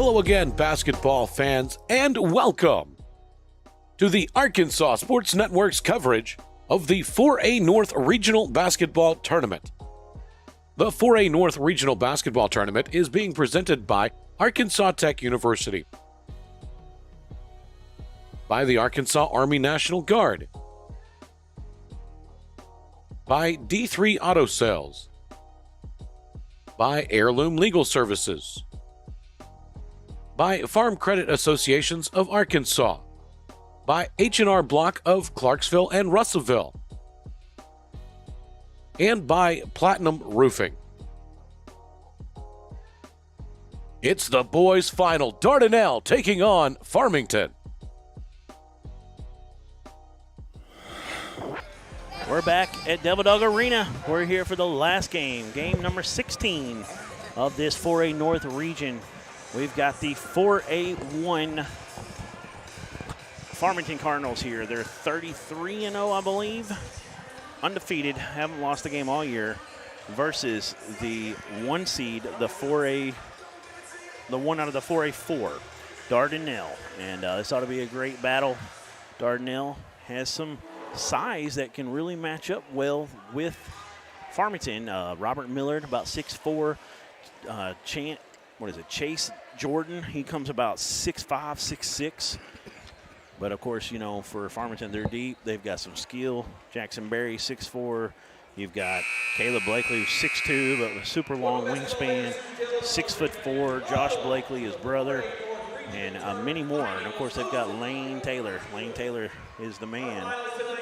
Hello again, basketball fans, and welcome to the Arkansas Sports Network's coverage of the 4A North Regional Basketball Tournament. The 4A North Regional Basketball Tournament is being presented by Arkansas Tech University, by the Arkansas Army National Guard, by D3 Auto Sales, by Heirloom Legal Services, by Farm Credit Associations of Arkansas, by H&R Block of Clarksville and Russellville, and by Platinum Roofing. It's the boys' final. Dardanelle taking on Farmington. We're back at Devil Dog Arena. We're here for the last game, game number 16 of this 4A North region. We've got the 4A1 Farmington Cardinals here. They're 33-0, I believe. Undefeated, haven't lost a game all year, versus the 1 seed, the 4A, the one out of the 4A4, Dardanelle. And this ought to be a great battle. Dardanelle has some size that can really match up well with Farmington. Robert Millard, about 6'4". Chase Jordan, he comes about 6'5", 6'6". But, of course, you know, for Farmington, they're deep. They've got some skill. Jackson Berry, 6'4". You've got Caleb Blakely, who's 6'2", but with a super long wingspan, 6'4". Josh Blakely, his brother, and many more. And, of course, they've got Lane Taylor. Lane Taylor is the man.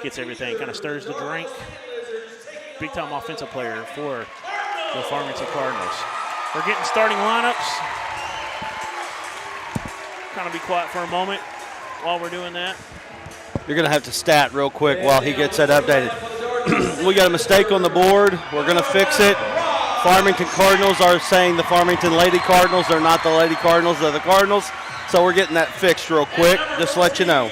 Gets everything, kind of stirs the drink. Big-time offensive player for the Farmington Cardinals. We're getting starting lineups. Kind of be quiet for a moment while we're doing that. You're going to have to stat real quick while he gets that updated. We got a mistake on the board. We're going to fix it. Farmington Cardinals are saying the Farmington Lady Cardinals. They're not the Lady Cardinals. They're the Cardinals. So we're getting that fixed real quick, just to let you know.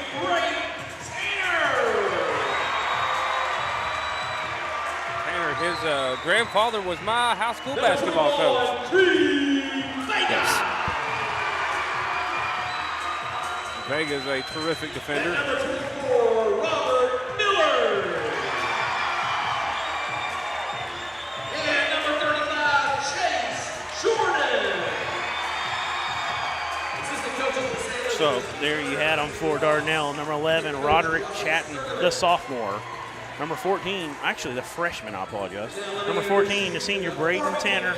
His grandfather was my high school basketball coach. Yes. Vega's a terrific defender. So there you had him for Dardanelle. Number 11, Roderick Chatton, the sophomore. Number 14, actually the freshman, I apologize. Number 14, the senior, Braden Tanner.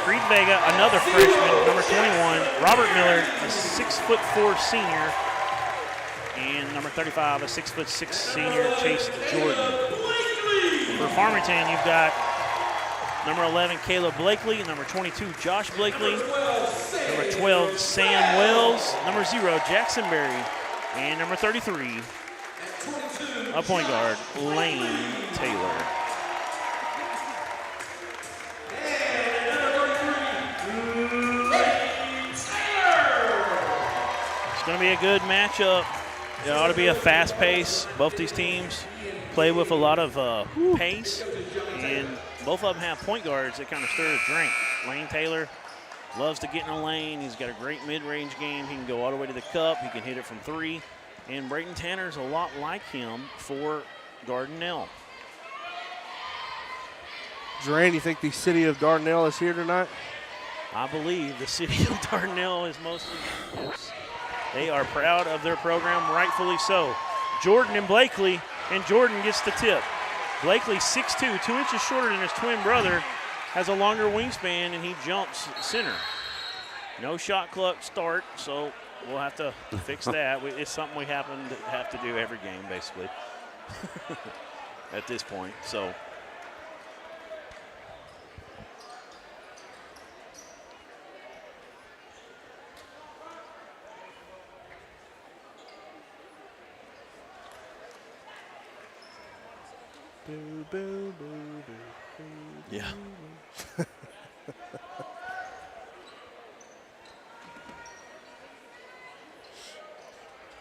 Creed Vega, another freshman. Number 21, Robert Miller, a 6'4" senior. And number 35, a 6'6" senior, Chase Jordan. For Farmington, you've got number 11, Caleb Blakely. Number 22, Josh Blakely. Number 12, Sam Wells. Number 0, Jackson Berry. And number 33, a point guard, Lane Taylor. It's going to be a good matchup. It ought to be a fast pace. Both these teams play with a lot of pace, and both of them have point guards that kind of stir the drink. Lane Taylor loves to get in the lane. He's got a great mid-range game. He can go all the way to the cup. He can hit it from 3. And Braden Tanner's a lot like him for Dardanelle. Duran, you think the city of Dardanelle is here tonight? I believe the city of Dardanelle is mostly, yes. They are proud of their program, rightfully so. Jordan and Blakely, and Jordan gets the tip. Blakely, 6'2", 2 inches shorter than his twin brother, has a longer wingspan, and he jumps center. No shot clock start, so we'll have to fix that. It's something we have to do every game, basically, at this point. So, Boo, boo, boo, boo, boo, yeah.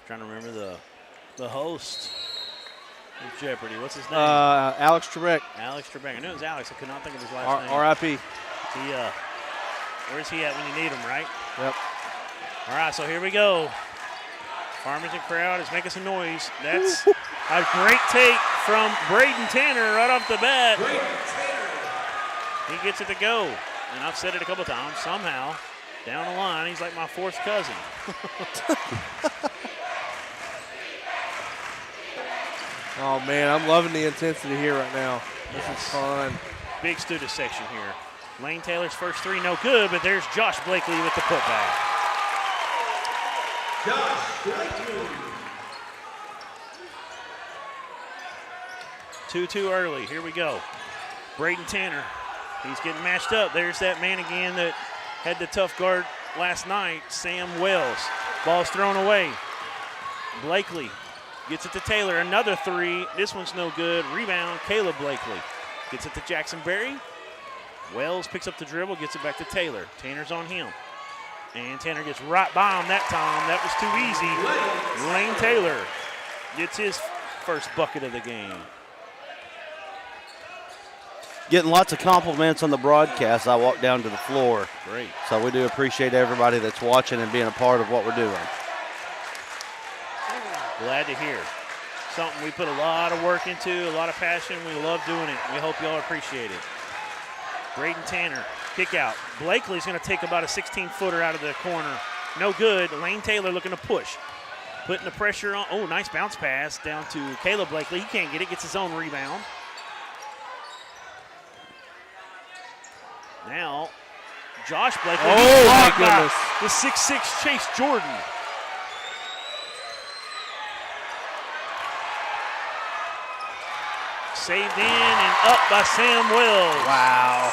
Trying to remember the host of Jeopardy. What's his name? Alex Trebek. Alex Trebek. I knew it was Alex. I could not think of his last name. R.I.P. Where's he at when you need him, right? Yep. All right, so here we go. Farmington crowd is making some noise. That's a great take from Braden Tanner right off the bat. He gets it to go. And I've said it a couple times. Somehow, down the line, he's like my fourth cousin. Oh, man, I'm loving the intensity here right now. This is fun. Big student section here. Lane Taylor's first three, no good, but there's Josh Blakely with the putback. Josh Blakely. 2-2 early. Here we go. Braden Tanner. He's getting matched up. There's that man again that had the tough guard last night, Sam Wells. Ball's thrown away. Blakely gets it to Taylor. Another three. This one's no good. Rebound, Caleb Blakely. Gets it to Jackson Berry. Wells picks up the dribble, gets it back to Taylor. Tanner's on him. And Tanner gets right by him that time. That was too easy. Lane Taylor gets his first bucket of the game. Getting lots of compliments on the broadcast. I walked down to the floor. Great. So we do appreciate everybody that's watching and being a part of what we're doing. Glad to hear. Something we put a lot of work into, a lot of passion. We love doing it. We hope y'all appreciate it. Braden Tanner, kick out. Blakely's going to take about a 16-footer out of the corner. No good. Lane Taylor looking to push. Putting the pressure on. Oh, nice bounce pass down to Caleb Blakely. He can't get it. Gets his own rebound. Now, Josh Blakely. Oh, my goodness. The 6'6" Chase Jordan. Saved in and up by Sam Wells. Wow.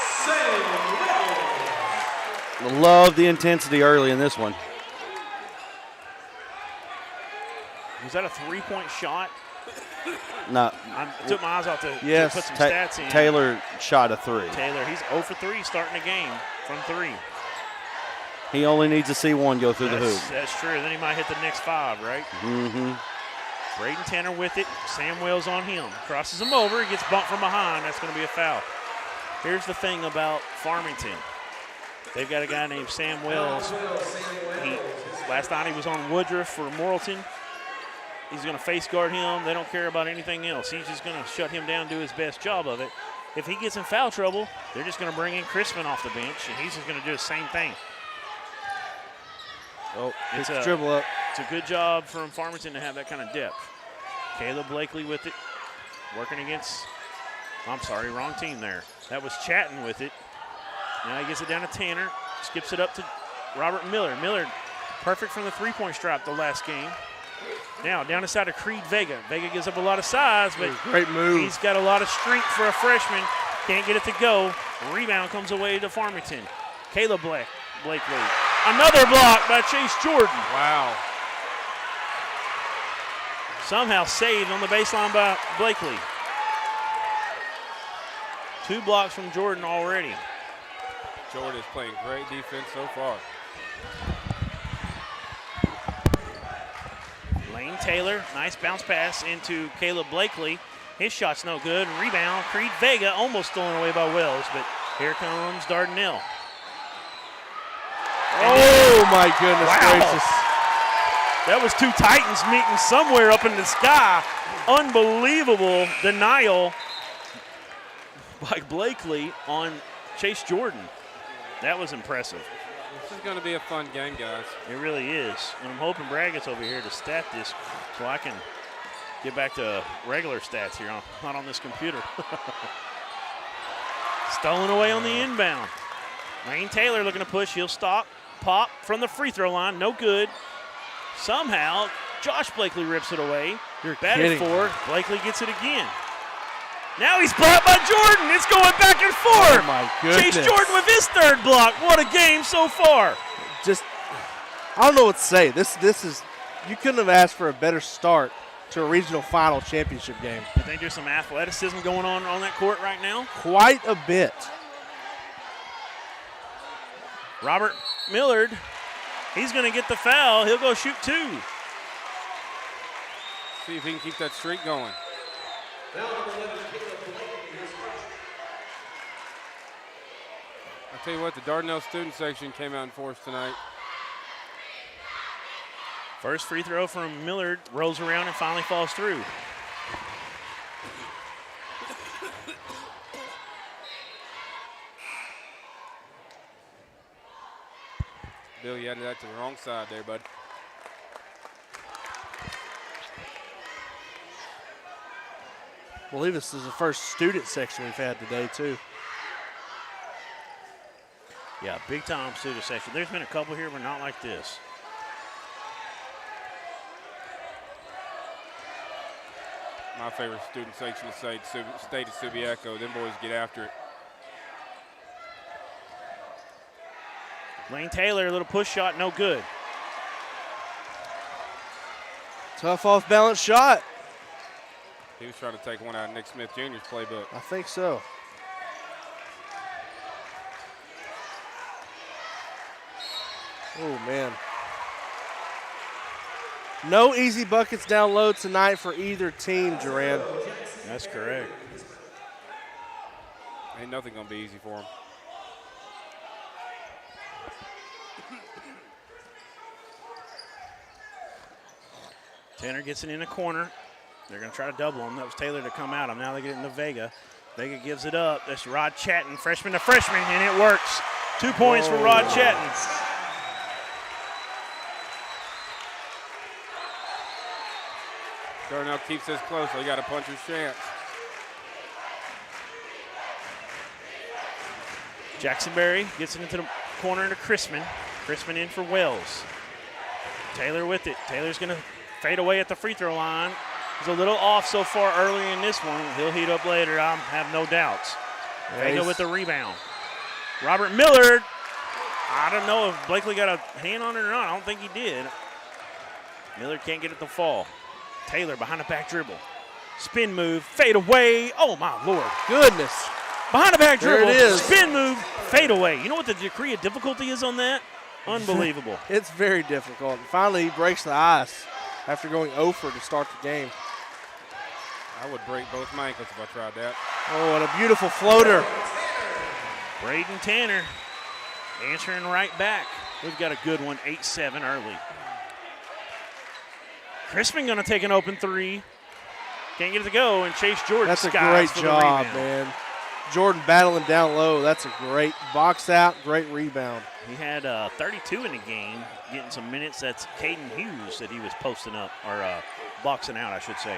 Love the intensity early in this one. Was that a three-point shot? No. I took my eyes off to Yes. put some stats in. Taylor shot a three. Taylor, he's 0 for 3 starting the game from 3. He only needs to see one go through the hoop. That's true. Then he might hit the next 5, right? Mm-hmm. Braden Tanner with it. Sam Wells on him. Crosses him over. He gets bumped from behind. That's going to be a foul. Here's the thing about Farmington. They've got a guy named Sam Wells. Last night he was on Woodruff for Morrilton. He's going to face guard him. They don't care about anything else. He's just going to shut him down, do his best job of it. If he gets in foul trouble, they're just going to bring in Crispin off the bench, and he's just going to do the same thing. Oh, it's a dribble up. It's a good job from Farmington to have that kind of depth. Caleb Blakely with it, working against, I'm sorry, wrong team there. That was Chatton with it. Now he gets it down to Tanner, skips it up to Robert Miller. Miller, perfect from the three-point stripe the last game. Now down the side of Creed Vega. Vega gives up a lot of size, but great move. He's got a lot of strength for a freshman. Can't get it to go. Rebound comes away to Farmington. Caleb Blakely. Another block by Chase Jordan. Wow. Somehow saved on the baseline by Blakely. 2 blocks from Jordan already. Jordan is playing great defense so far. Lane Taylor, nice bounce pass into Caleb Blakely. His shot's no good. Rebound, Creed Vega almost stolen away by Wells, but here comes Dardanelle. Oh, my goodness gracious. That was 2 Titans meeting somewhere up in the sky. Unbelievable denial by Blakely on Chase Jordan. That was impressive. This is going to be a fun game, guys. It really is. And I'm hoping Brad gets over here to stat this so I can get back to regular stats here, not on this computer. Stolen away on the inbound. Lane Taylor looking to push. He'll stop. Pop from the free throw line. No good. Somehow, Josh Blakely rips it away. You're batted kidding. for. Blakely gets it again. Now he's blocked by Jordan. It's going back and forth. Oh, my goodness. Chase Jordan with his 3rd block. What a game so far. Just, I don't know what to say. This is, you couldn't have asked for a better start to a regional final championship game. I think there's some athleticism going on that court right now. Quite a bit. Robert Millard, he's going to get the foul. He'll go shoot 2. See if he can keep that streak going. I tell you what, the Dardanelle student section came out in force tonight. First free throw from Millard rolls around and finally falls through. Bill, you added that to the wrong side there, bud. I believe this is the first student section we've had today, too. Yeah, big time student section. There's been a couple here, but not like this. My favorite student section is State of Subiaco. Them boys get after it. Lane Taylor, a little push shot, no good. Tough off-balance shot. He was trying to take one out of Nick Smith Jr.'s playbook. I think so. Oh, man. No easy buckets down low tonight for either team, Duran. That's correct. Ain't nothing going to be easy for him. Tanner gets it in a corner. They're going to try to double him. That was Taylor to come out. Now they get it into Vega. Vega gives it up. That's Rod Chatton, freshman to freshman, and it works. 2 points for Rod Chatton. Dardanelle keeps this close, so he got a puncher's chance. Jacksonberry gets it into the corner into Chrisman. Chrisman in for Wells. Taylor with it. Taylor's going to fade away at the free throw line. He's a little off so far early in this one. He'll heat up later, I have no doubts. Vega with the rebound. Robert Millard. I don't know if Blakely got a hand on it or not. I don't think he did. Millard can't get it to fall. Taylor behind the back dribble. Spin move, fade away. Oh, my Lord. Goodness. Behind the back dribble, There it is. spin move, fade away. You know what the degree of difficulty is on that? Unbelievable. It's very difficult. Finally, he breaks the ice after going 0 for to start the game. I would break both my ankles if I tried that. Oh, and a beautiful floater. Braden Tanner answering right back. We've got a good one, 8-7 early. Crispin going to take an open three. Can't get it to go, and Chase Jordan That's a skies great for job, the rebound. man. Jordan battling down low. That's a great box out, great rebound. He had 32 in the game, getting some minutes. That's Caden Hughes that he was posting up, or boxing out, I should say.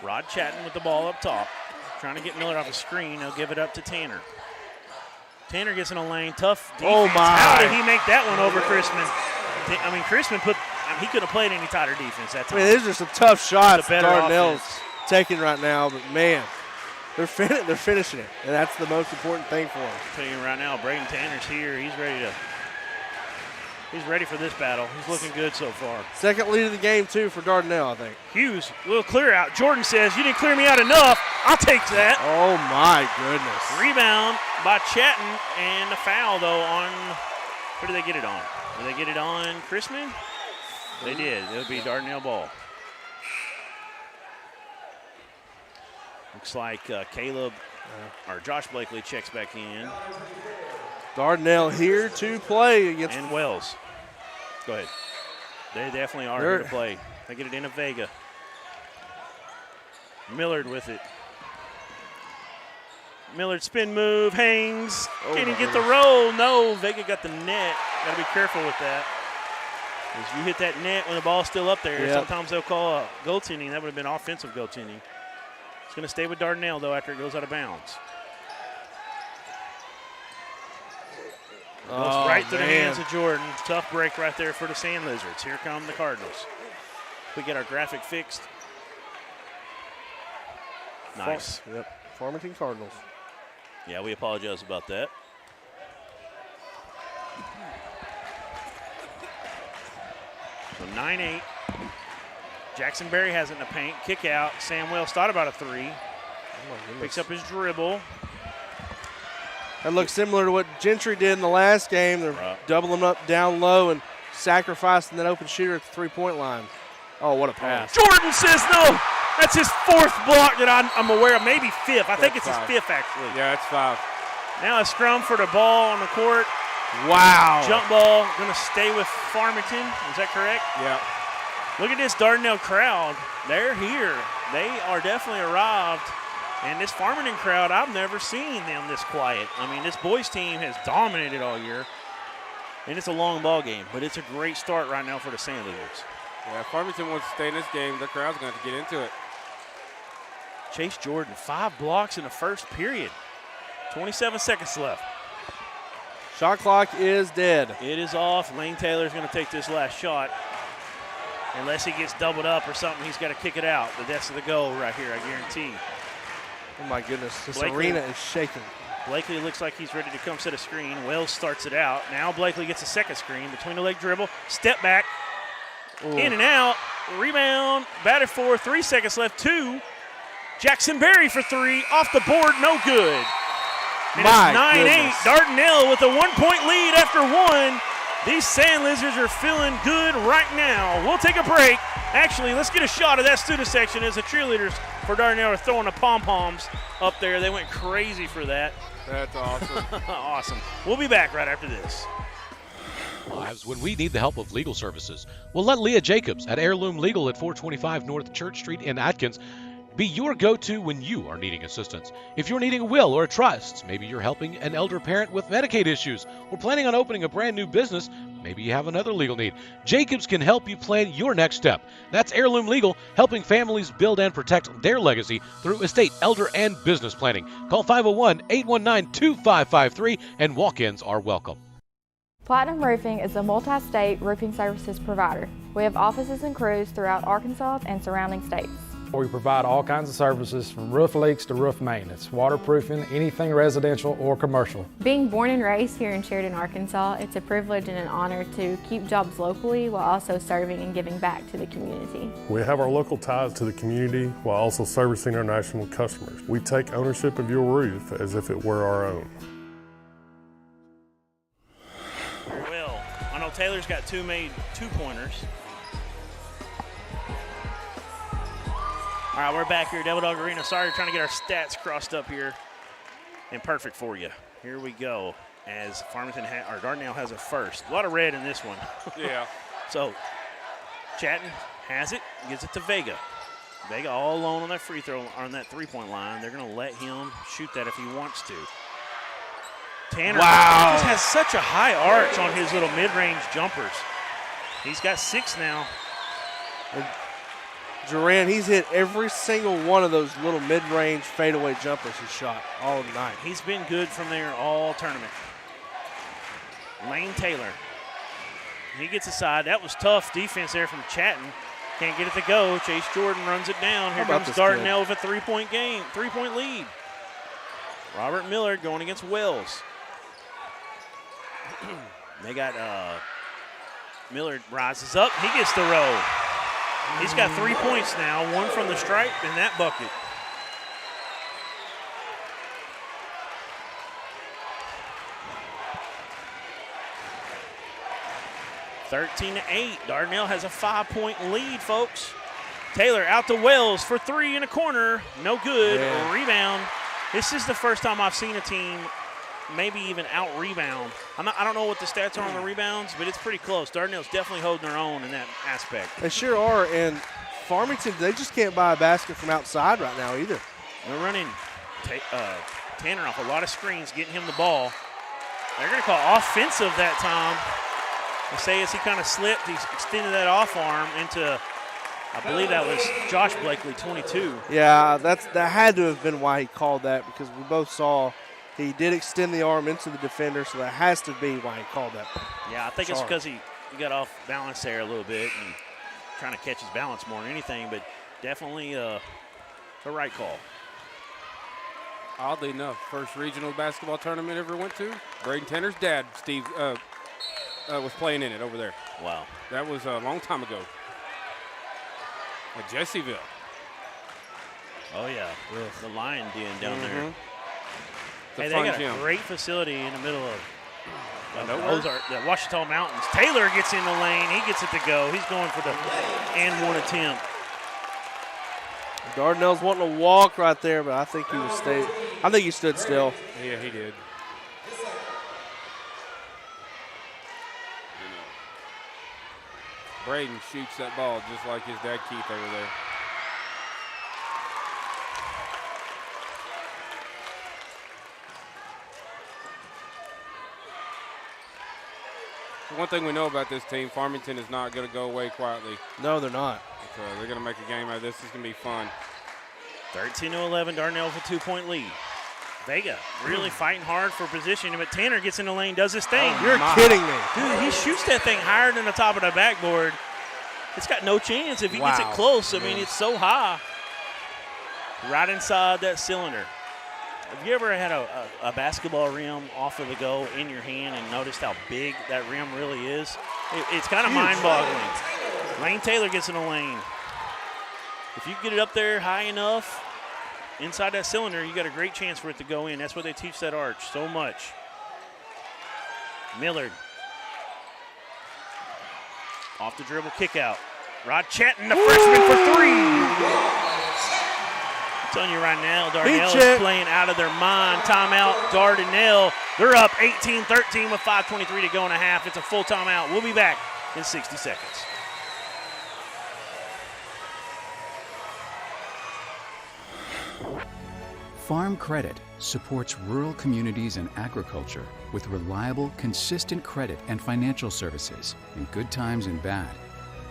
Rod Chatton with the ball up top. Trying to get Miller off the screen. He'll give it up to Tanner. Tanner gets in a lane. Tough defense. Oh, my. How did he make that one over Chrisman? I mean, Chrisman he couldn't have played any tighter defense that I time. mean, these are some tough shots better Dardanelle's offense. taking right now, but, man, they're finishing it, and that's the most important thing for them. I'll tell you right now, Braden Tanner's here. He's ready for this battle. He's looking good so far. Second lead of the game, too, for Dardanelle, I think. Hughes will clear out. Jordan says, you didn't clear me out enough. I'll take that. Oh, my goodness. Rebound by Chatton, and the foul, though, on – who did they get it on? Did they get it on Chrisman? They did. It'll be Dardanelle ball. Looks like Caleb or Josh Blakely checks back in. Dardanelle here to play against. And Wells. Go ahead. They definitely are here to play. They get it into Vega. Millard with it. Millard spin move, hangs. Can he get the roll? No, Vega got the net. Got to be careful with that. As you hit that net when the ball's still up there, sometimes they'll call goaltending. That would have been offensive goaltending. It's going to stay with Dardanelle, though, after it goes out of bounds. Goes right through the hands of Jordan. Tough break right there for the Sand Lizards. Here come the Cardinals. We get our graphic fixed. Nice. Farmington Cardinals. Yeah, we apologize about that. So 9-8. Jackson Berry has it in the paint. Kick out. Sam Wells thought about a three. Picks up his dribble. That looks similar to what Gentry did in the last game. They're doubling up down low and sacrificing that open shooter at the three-point line. Oh, what a pass. Jordan says no. That's his fourth block that I'm aware of, maybe fifth. I think it's his fifth, actually. Yeah, it's 5. Now a scrum for the ball on the court. Wow. Jump ball going to stay with Farmington. Is that correct? Yeah. Look at this Dardanelle crowd. They're here. They are definitely arrived. And this Farmington crowd, I've never seen them this quiet. I mean, this boys team has dominated all year. And it's a long ball game, but it's a great start right now for the Sand Eagles. Yeah, if Farmington wants to stay in this game, the crowd's going to have to get into it. Chase Jordan, 5 blocks in the first period. 27 seconds left. Shot clock is dead. It is off. Lane Taylor's going to take this last shot. Unless he gets doubled up or something, he's got to kick it out. But that's the goal right here, I guarantee. Oh, my goodness. This Blakely. arena is shaking. Blakely looks like he's ready to come set a screen. Wells starts it out. Now Blakely gets a second screen. Between the leg dribble. Step back. Ooh. In and out. Rebound. Batted for. 3 seconds left. 2. Jackson Berry for 3. Off the board. No good. And My it's 9-8. Dardanelle with a 1-point lead after 1. These Sand Lizards are feeling good right now. We'll take a break. Actually, let's get a shot of that student section as the cheerleaders for Dardanelle are throwing the pom-poms up there. They went crazy for that. That's awesome. Awesome. We'll be back right after this. Lives when we need the help of legal services. Well, let Leah Jacobs at Heirloom Legal at 425 North Church Street in Atkins be your go-to when you are needing assistance. If you're needing a will or a trust, maybe you're helping an elder parent with Medicaid issues, or planning on opening a brand new business, maybe you have another legal need. Jacobs can help you plan your next step. That's Heirloom Legal, helping families build and protect their legacy through estate, elder, and business planning. Call 501-819-2553, and walk-ins are welcome. Platinum Roofing is a multi-state roofing services provider. We have offices and crews throughout Arkansas and surrounding states. We provide all kinds of services from roof leaks to roof maintenance, waterproofing, anything residential or commercial. Being born and raised here in Sheridan, Arkansas, it's a privilege and an honor to keep jobs locally while also serving and giving back to the community. We have our local ties to the community while also servicing our national customers. We take ownership of your roof as if it were our own. Well, I know Taylor's got 2 made 2-pointers. All right, we're back here, Devil Dog Arena. Sorry, we're trying to get our stats crossed up here and perfect for you. Here we go as Dardanelle has a first. A lot of red in this one. Yeah. So, Chatton has it, gives it to Vega. Vega all alone on that free throw, on that 3-point line. They're going to let him shoot that if he wants to. Tanner just has such a high arch on his little mid-range jumpers. He's got 6 now. Duran, he's hit every single one of those little mid-range fadeaway jumpers he shot all night. He's been good from there all tournament. Lane Taylor. He gets aside. That was tough defense there from Chatton. Can't get it to go. Chase Jordan runs it down. Here comes Dardanelle with a 3-point game, 3-point lead. Robert Millard going against Wells. They got Millard rises up. He gets the row. He's got 3 points now, 1 from the stripe and that bucket. (13-8). Dardanelle has a 5-point lead, folks. Taylor out to Wells for 3 in a corner. No good. Yeah. Rebound. This is the first time I've seen a team maybe even out-rebound. I don't know what the stats are on the rebounds, but it's pretty close. Dardanelle's definitely holding their own in that aspect. They sure are, and Farmington, they just can't buy a basket from outside right now either. They're running Tanner off a lot of screens, getting him the ball. They're going to call offensive that time. They say as he kind of slipped, he's extended that off arm into, I believe that was Josh Blakely, 22. Yeah, that had to have been why he called that, because we both saw he did extend the arm into the defender, so that has to be why he called that. Yeah, I think it's because he got off balance there a little bit and trying to catch his balance more than anything, but definitely the right call. Oddly enough, first regional basketball tournament ever went to, Braden Tanner's dad, Steve, was playing in it over there. Wow. That was a long time ago. At Jessieville. Oh, yeah. The Lion Den down there. The hey, fun they got gym. a great facility in the middle of the Washita Mountains. Taylor gets in the lane. He gets it to go. He's going for the and one attempt. Dardanelle's wanting to walk right there, but I think he was I think he stood still. Yeah, he did. Braden shoots that ball just like his dad Keith over there. One thing we know about this team, Farmington is not going to go away quietly. No, they're not. So they're going to make a game out of this. This is going to be fun. 13-11, Dardanelle with a 2-point lead. Vega really fighting hard for position, but Tanner gets in the lane, does his thing. You're kidding me. Dude, he shoots that thing higher than the top of the backboard. It's got no chance if he gets it close. I mean, it's so high. Right inside that cylinder. Have you ever had a basketball rim off of the go in your hand and noticed how big that rim really is? It's kind of mind-boggling. Lane Taylor gets in the lane. If you get it up there high enough inside that cylinder, you got a great chance for it to go in. That's what they teach that arch so much. Millard. Off the dribble, kick out. Rod Chatton, the freshman for three. I'm telling you right now, Dardanelle is playing out of their mind. Timeout, Dardanelle. They're up 18-13 with 5:23 to go in a half. It's a full timeout. We'll be back in 60 seconds. Farm Credit supports rural communities and agriculture with reliable, consistent credit and financial services in good times and bad.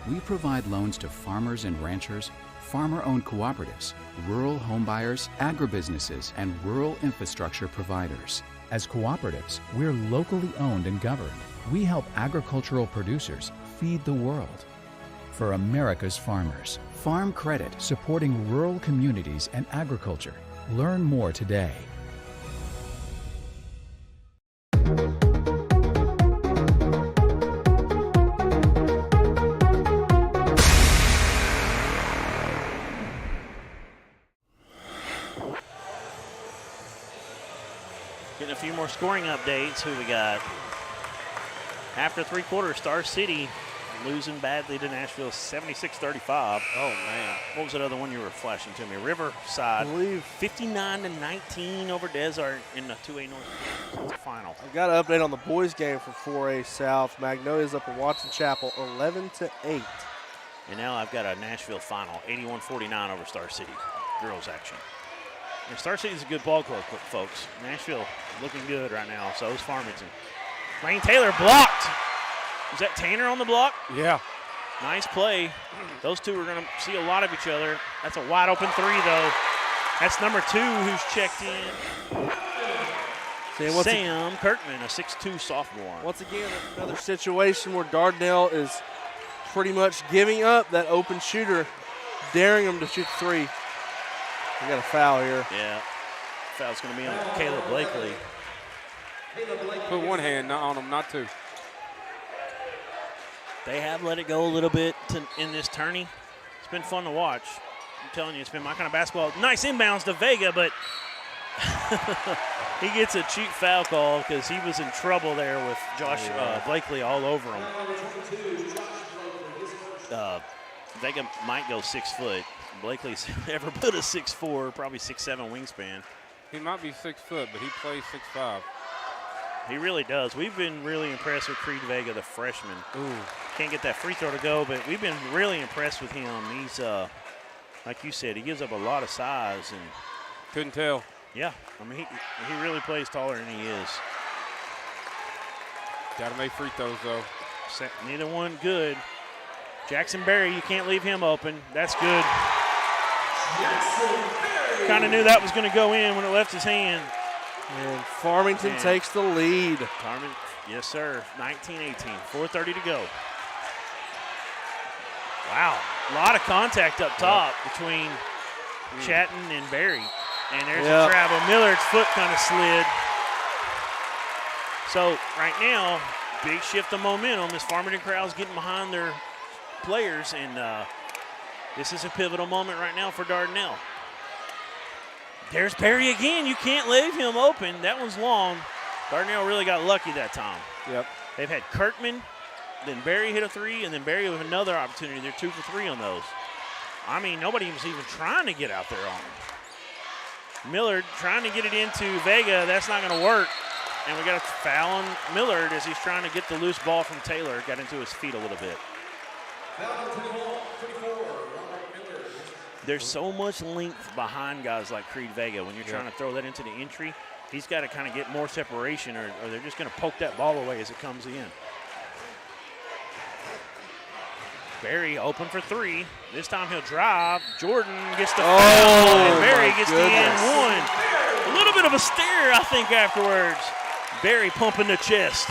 We provide loans to farmers and ranchers, farmer-owned cooperatives, rural homebuyers, agribusinesses, and rural infrastructure providers. As cooperatives, we're locally owned and governed. We help agricultural producers feed the world. For America's farmers, Farm Credit supporting rural communities and agriculture. Learn more today. Getting a few more scoring updates. Who we got? After three quarters, Star City losing badly to Nashville, 76-35. Oh, man. What was that other one you were flashing to me? Riverside, 59-19 over Desert in the 2A North final. I've got an update on the boys' game for 4A South. Magnolia's up at Watson Chapel, 11-8. And now I've got a Nashville final, 81-49 over Star City, girls action. And Star City's a good ball club, folks. Nashville looking good right now, so is Farmington. Lane Taylor blocked. Was that Tanner on the block? Yeah. Nice play. Those two are going to see a lot of each other. That's a wide open three, though. That's number 2 who's checked in. Sam Kirkman, a 6'2 sophomore. Once again, another situation where Dardanelle is pretty much giving up that open shooter, daring him to shoot three. We got a foul here. Yeah. Foul's going to be on Caleb Blakely. Put one hand on him, not two. They have let it go a little bit in this tourney. It's been fun to watch. I'm telling you, it's been my kind of basketball. Nice inbounds to Vega, but he gets a cheap foul call because he was in trouble there with Josh Blakely all over him. Vega might go 6 foot. Blakely's ever put a 6'4", probably 6'7" wingspan. He might be 6 foot, but he plays 6'5". He really does. We've been really impressed with Creed Vega, the freshman. Ooh. Can't get that free throw to go, but we've been really impressed with him. He's, like you said, he gives up a lot of size. And couldn't tell. Yeah, I mean, he really plays taller than he is. Got to make free throws, though. Neither one good. Jackson Berry, you can't leave him open. That's good. Kind of knew that was going to go in when it left his hand. And Farmington takes the lead. Yes, sir. 19-18. 4:30 to go. Wow. A lot of contact up top between Chatton and Berry. And there's a travel. Millard's foot kind of slid. So right now, big shift of momentum. This Farmington crowd's getting behind their players. And this is a pivotal moment right now for Dardanelle. There's Berry again. You can't leave him open. That one's long. Dardanelle really got lucky that time. Yep. They've had Kirkman, then Berry hit a three, and then Berry with another opportunity. They're 2 for 3 on those. I mean, nobody was even trying to get out there on him. Millard trying to get it into Vega. That's not going to work. And we got a foul on Millard as he's trying to get the loose ball from Taylor. Got into his feet a little bit. There's so much length behind guys like Creed Vega. When you're trying to throw that into the entry, he's got to kind of get more separation or they're just going to poke that ball away as it comes in. Barry open for three. This time he'll drive. Jordan gets the foul, and Barry gets the and one. A little bit of a stare, I think, afterwards. Barry pumping the chest.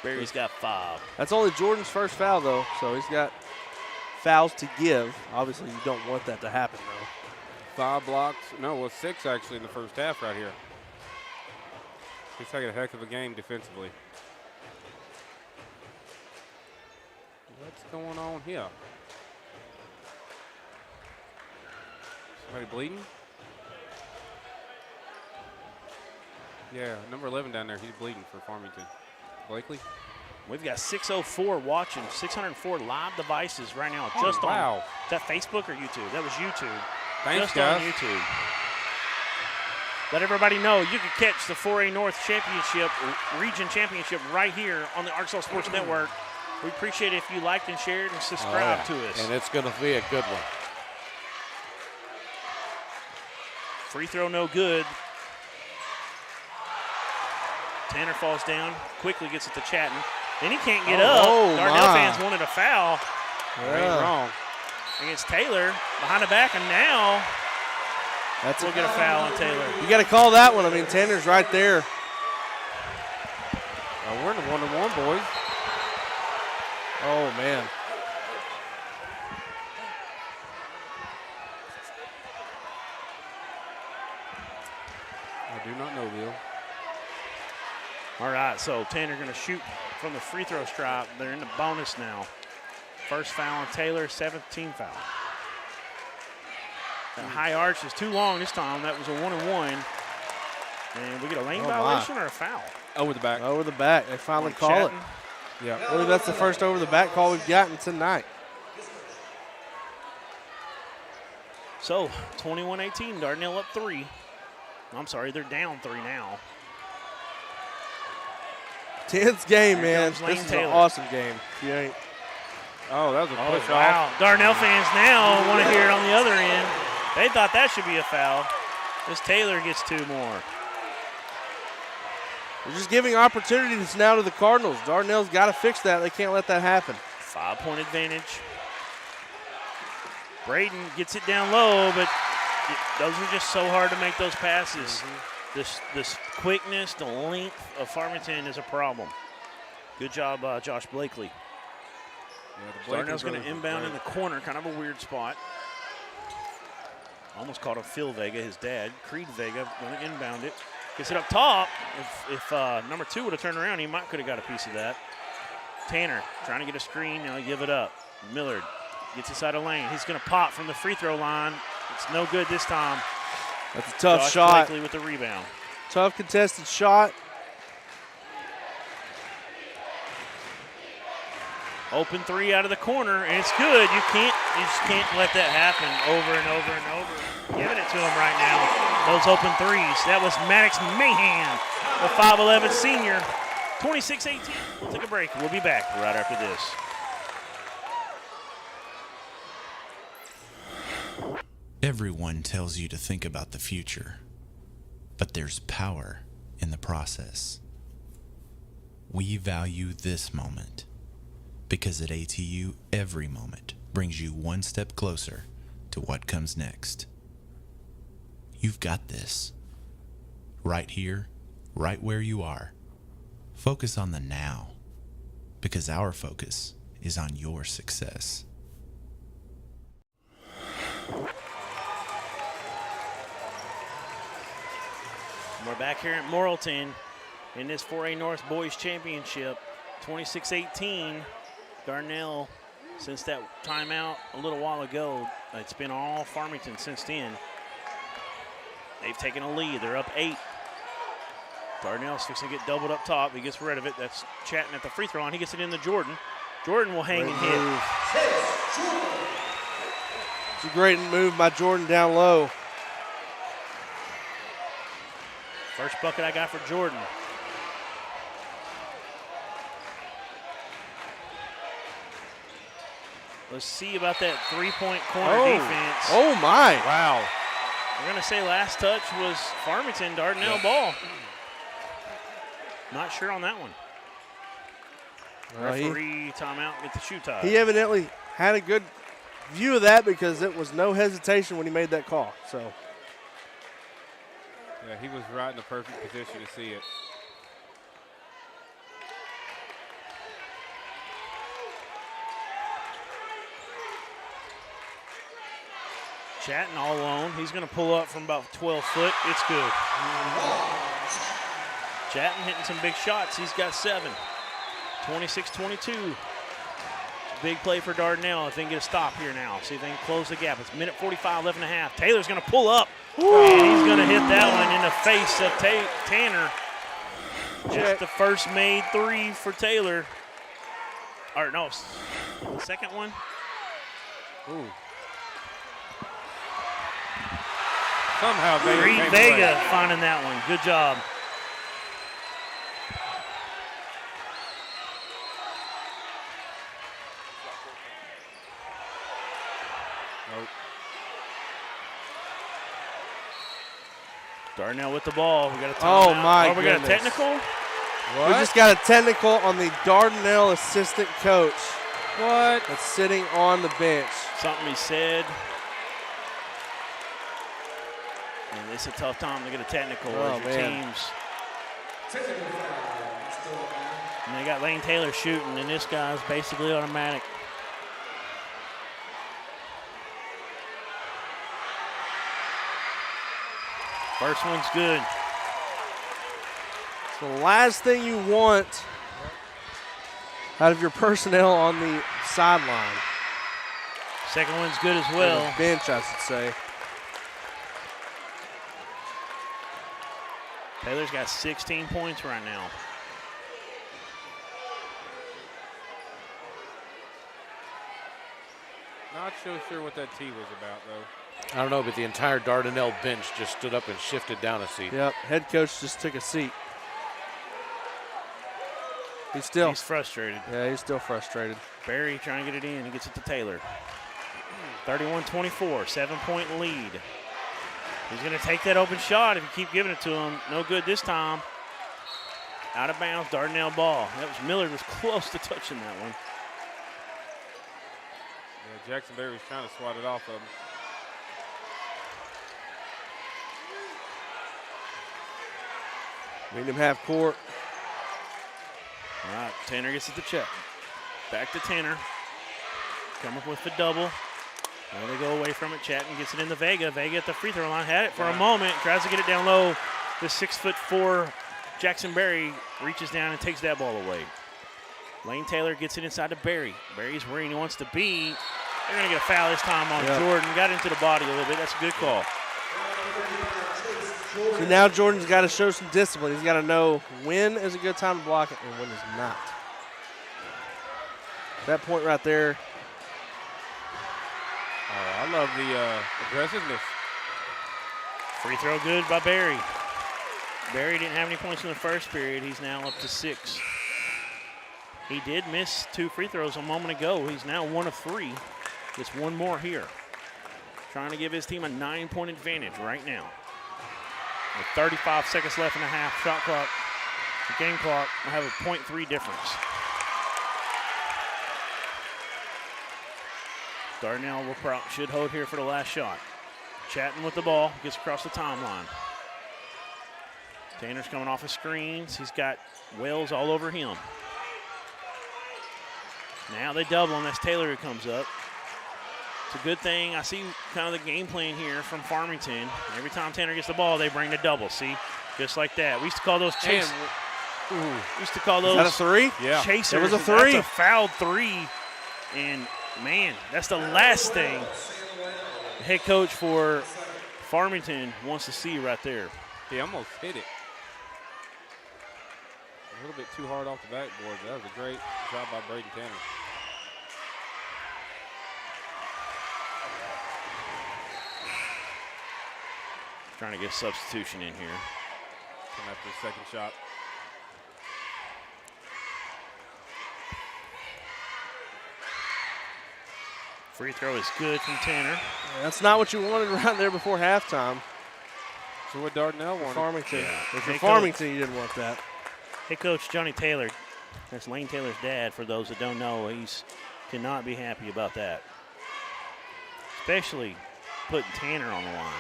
Barry's got 5. That's only Jordan's first foul, though, so he's got fouls to give. Obviously, you don't want that to happen, though. 5 blocks. No, well, 6 actually in the first half right here. He's taking a heck of a game defensively. What's going on here? Somebody bleeding? Yeah, number 11 down there, he's bleeding for Farmington. Blakely? We've got 604 watching, 604 live devices right now. Just on, is that Facebook or YouTube? That was YouTube. Thanks, just guys. on YouTube. Let everybody know you can catch the 4A North Championship, Region Championship right here on the Arkansas Sports Network. We appreciate it if you liked and shared and subscribed to us. And it's going to be a good one. Free throw no good. Tanner falls down, quickly gets it to Chatton. Then he can't get up. Dardanelle fans wanted a foul. Yeah. Wrong. Against Taylor, behind the back, and now we'll get a foul on Taylor. You got to call that one. I mean, Tanner's right there. We're in a 1-on-1, boys. Oh, man. I do not know, Bill. All right, so Tanner going to shoot from the free throw stripe. They're in the bonus now. First foul on Taylor, 17 foul. That high arch is too long this time. That was a 1-and-1. And we get a lane violation or a foul? Over the back. Over the back. They finally call it. Yeah. I believe that's the first over the back call we've gotten tonight. So, 21-18, Dardanelle up 3. I'm sorry, they're down 3 now. Tense game, man. comes Lane This is Taylor. an awesome game. You ain't. Oh, that was a push Wow. off. Dardanelle fans now want to hear it on the other end. They thought that should be a foul. This Taylor gets 2 more. They're just giving opportunities now to the Cardinals. Dardanelle's got to fix that. They can't let that happen. 5-point advantage. Braden gets it down low, but those are just so hard to make those passes. This quickness, the length of Farmington is a problem. Good job, Josh Blakely. Dardanelle's going to inbound in the corner, kind of a weird spot. Almost caught a Phil Vega, his dad. Creed Vega going to inbound it. Gets it up top. If number 2 would have turned around, he might could have got a piece of that. Tanner trying to get a screen. Now he give it up. Millard gets inside the lane. He's going to pop from the free throw line. It's no good this time. That's a tough Josh shot. Blakely with the rebound. Tough contested shot. Open 3 out of the corner, and it's good. You just can't let that happen over and over and over. Giving it to him right now. Those open 3s. That was Maddox Mahan, the 5'11 senior. 26-18. We'll take a break. We'll be back right after this. Everyone tells you to think about the future, but there's power in the process. We value this moment because at ATU, every moment brings you one step closer to what comes next. You've got this. Right here, right where you are. Focus on the now, because our focus is on your success. We're back here at Morrilton in this 4A North Boys Championship. 26-18. Dardanelle, since that timeout a little while ago, it's been all Farmington since then. They've taken a lead. They're up 8. Dardanelle's fixing to get doubled up top. He gets rid of it. That's Chatton at the free throw line. He gets it into Jordan. Jordan will hang and hit. It's a great move by Jordan down low. First bucket I got for Jordan. Let's see about that three-point corner defense. Oh, my. Wow. We're going to say last touch was Farmington, Dardanelle ball. Not sure on that one. Referee timeout, get the shoe tie. He evidently had a good view of that because it was no hesitation when he made that call. So, Yeah, he was right in the perfect position to see it. Chatting all alone. He's going to pull up from about 12 foot. It's good. Chatting hitting some big shots. He's got 7. 26-22. Big play for Dardanelle if they can get a stop here now. See if they can close the gap. It's minute 45, 11 and a half. Taylor's going to pull up. And he's going to hit that one in the face of Tanner. Just the first made 3 for Taylor. Or no, the second one. Ooh. Somehow Vega finding that one. Good job. Nope. Dardanelle with the ball. We got a timeout. Oh, my we got a goodness. technical. We just got a technical on the Dardanelle assistant coach. What? That's sitting on the bench. Something he said. And it's a tough time to get a technical as your teams. And they got Lane Taylor shooting, and this guy's basically automatic. First one's good. So the last thing you want out of your personnel on the sideline. Second one's good as Or well. the bench, I should say. Taylor's got 16 points right now. Not so sure what that tee was about, though. I don't know, but the entire Dardanelle bench just stood up and shifted down a seat. Yep, head coach just took a seat. He's frustrated. Yeah, he's still frustrated. Barry trying to get it in. He gets it to Taylor. 31-24, 7-point lead. He's going to take that open shot if you keep giving it to him. No good this time. Out of bounds, Dardanelle ball. That was Millard was close to touching that one. Yeah, Jackson Berry was trying to swat it off of him. Meet him half court. All right, Tanner gets it to check. Back to Tanner. Come up with the double. Now they go away from it. Chatton gets it into Vega. Vega at the free throw line. Had it for a moment. Tries to get it down low. The 6'4" Jackson Berry reaches down and takes that ball away. Lane Taylor gets it inside to Berry. Berry's where he wants to be. They're going to get a foul this time on Jordan. Got into the body a little bit. That's a good call. So now Jordan's got to show some discipline. He's got to know when is a good time to block it and when is not. That point right there. Oh, I love the aggressiveness. Free throw good by Berry. Berry didn't have any points in the first period. He's now up to 6. He did miss 2 free throws a moment ago. He's now 1 of 3. Gets one more here. Trying to give his team a 9-point advantage right now. With 35 seconds left in the half, shot clock, the game clock will have a 0.3 difference. Dardanelle should hold here for the last shot. Chatting with the ball, gets across the timeline. Tanner's coming off of screens. He's got Wells all over him. Now they double him. That's Taylor who comes up. It's a good thing. I see kind of the game plan here from Farmington. Every time Tanner gets the ball, they bring the double. See, just like that. We used to call those chase. We used to call those. Is that a 3? Yeah. It Chasers. was a 3. That's a fouled 3. And, man, that's the last thing the head coach for Farmington wants to see right there. He almost hit it. A little bit too hard off the backboard, but that was a great job by Braden Tanner. Trying to get a substitution in here. Come after the second shot. Free throw is good from Tanner. That's not what you wanted right there before halftime. So what Dardanelle wanted. Farmington. Yeah. If you're Hey, Farmington, you didn't want that. Hey, Coach Johnny Taylor. That's Lane Taylor's dad, for those that don't know. He's cannot be happy about that. Especially putting Tanner on the line.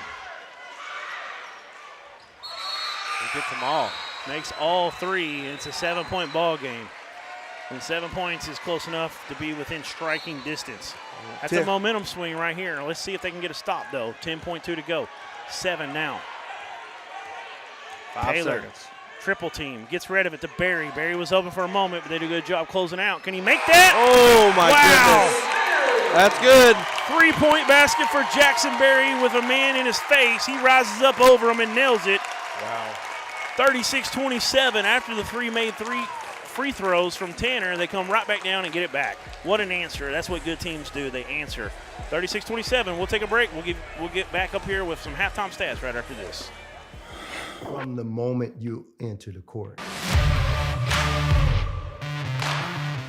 He gets them all. Makes all three. It's a 7-point ball game. And 7 points is close enough to be within striking distance. That's a momentum swing right here. Let's see if they can get a stop, though. 10.2 to go. 7 now. 5 Taylor, seconds. triple team, gets rid of it to Barry. Barry was open for a moment, but they do a good job closing out. Can he make that? Oh, my goodness. That's good. 3-point basket for Jackson Berry with a man in his face. He rises up over him and nails it. Wow. 36-27 after the three free throws from Tanner. They come right back down and get it back. What an answer. That's what good teams do. They answer. 36-27. We'll take a break. We'll get back up here with some halftime stats right after this. From the moment you enter the court,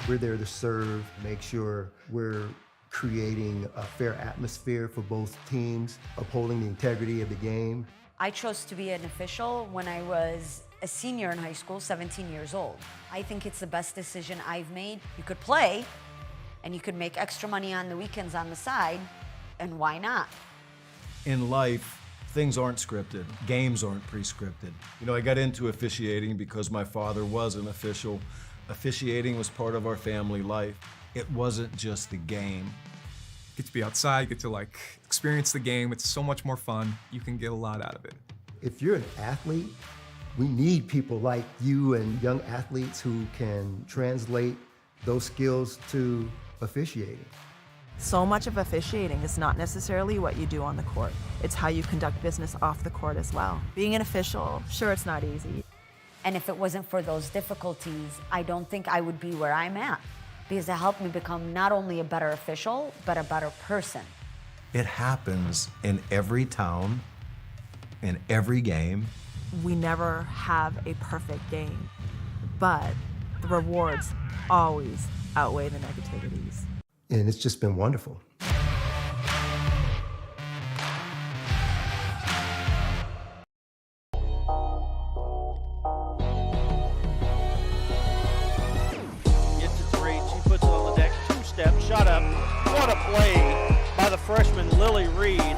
we're there to serve, make sure we're creating a fair atmosphere for both teams, upholding the integrity of the game. I chose to be an official when I was a senior in high school, 17 years old. I think it's the best decision I've made. You could play, and you could make extra money on the weekends on the side, and why not? In life, things aren't scripted. Games aren't pre-scripted. You know, I got into officiating because my father was an official. Officiating was part of our family life. It wasn't just the game. Get to be outside, get to experience the game. It's so much more fun. You can get a lot out of it. If you're an athlete, we need people like you and young athletes who can translate those skills to officiating. So much of officiating is not necessarily what you do on the court. It's how you conduct business off the court as well. Being an official, sure, it's not easy. And if it wasn't for those difficulties, I don't think I would be where I'm at, because it helped me become not only a better official, but a better person. It happens in every town, in every game. We never have a perfect game, but the rewards always outweigh the negativities. And it's just been wonderful. Gets it to reach, he puts it on the deck, 2-step, shot up. What a play by the freshman Lily Reed.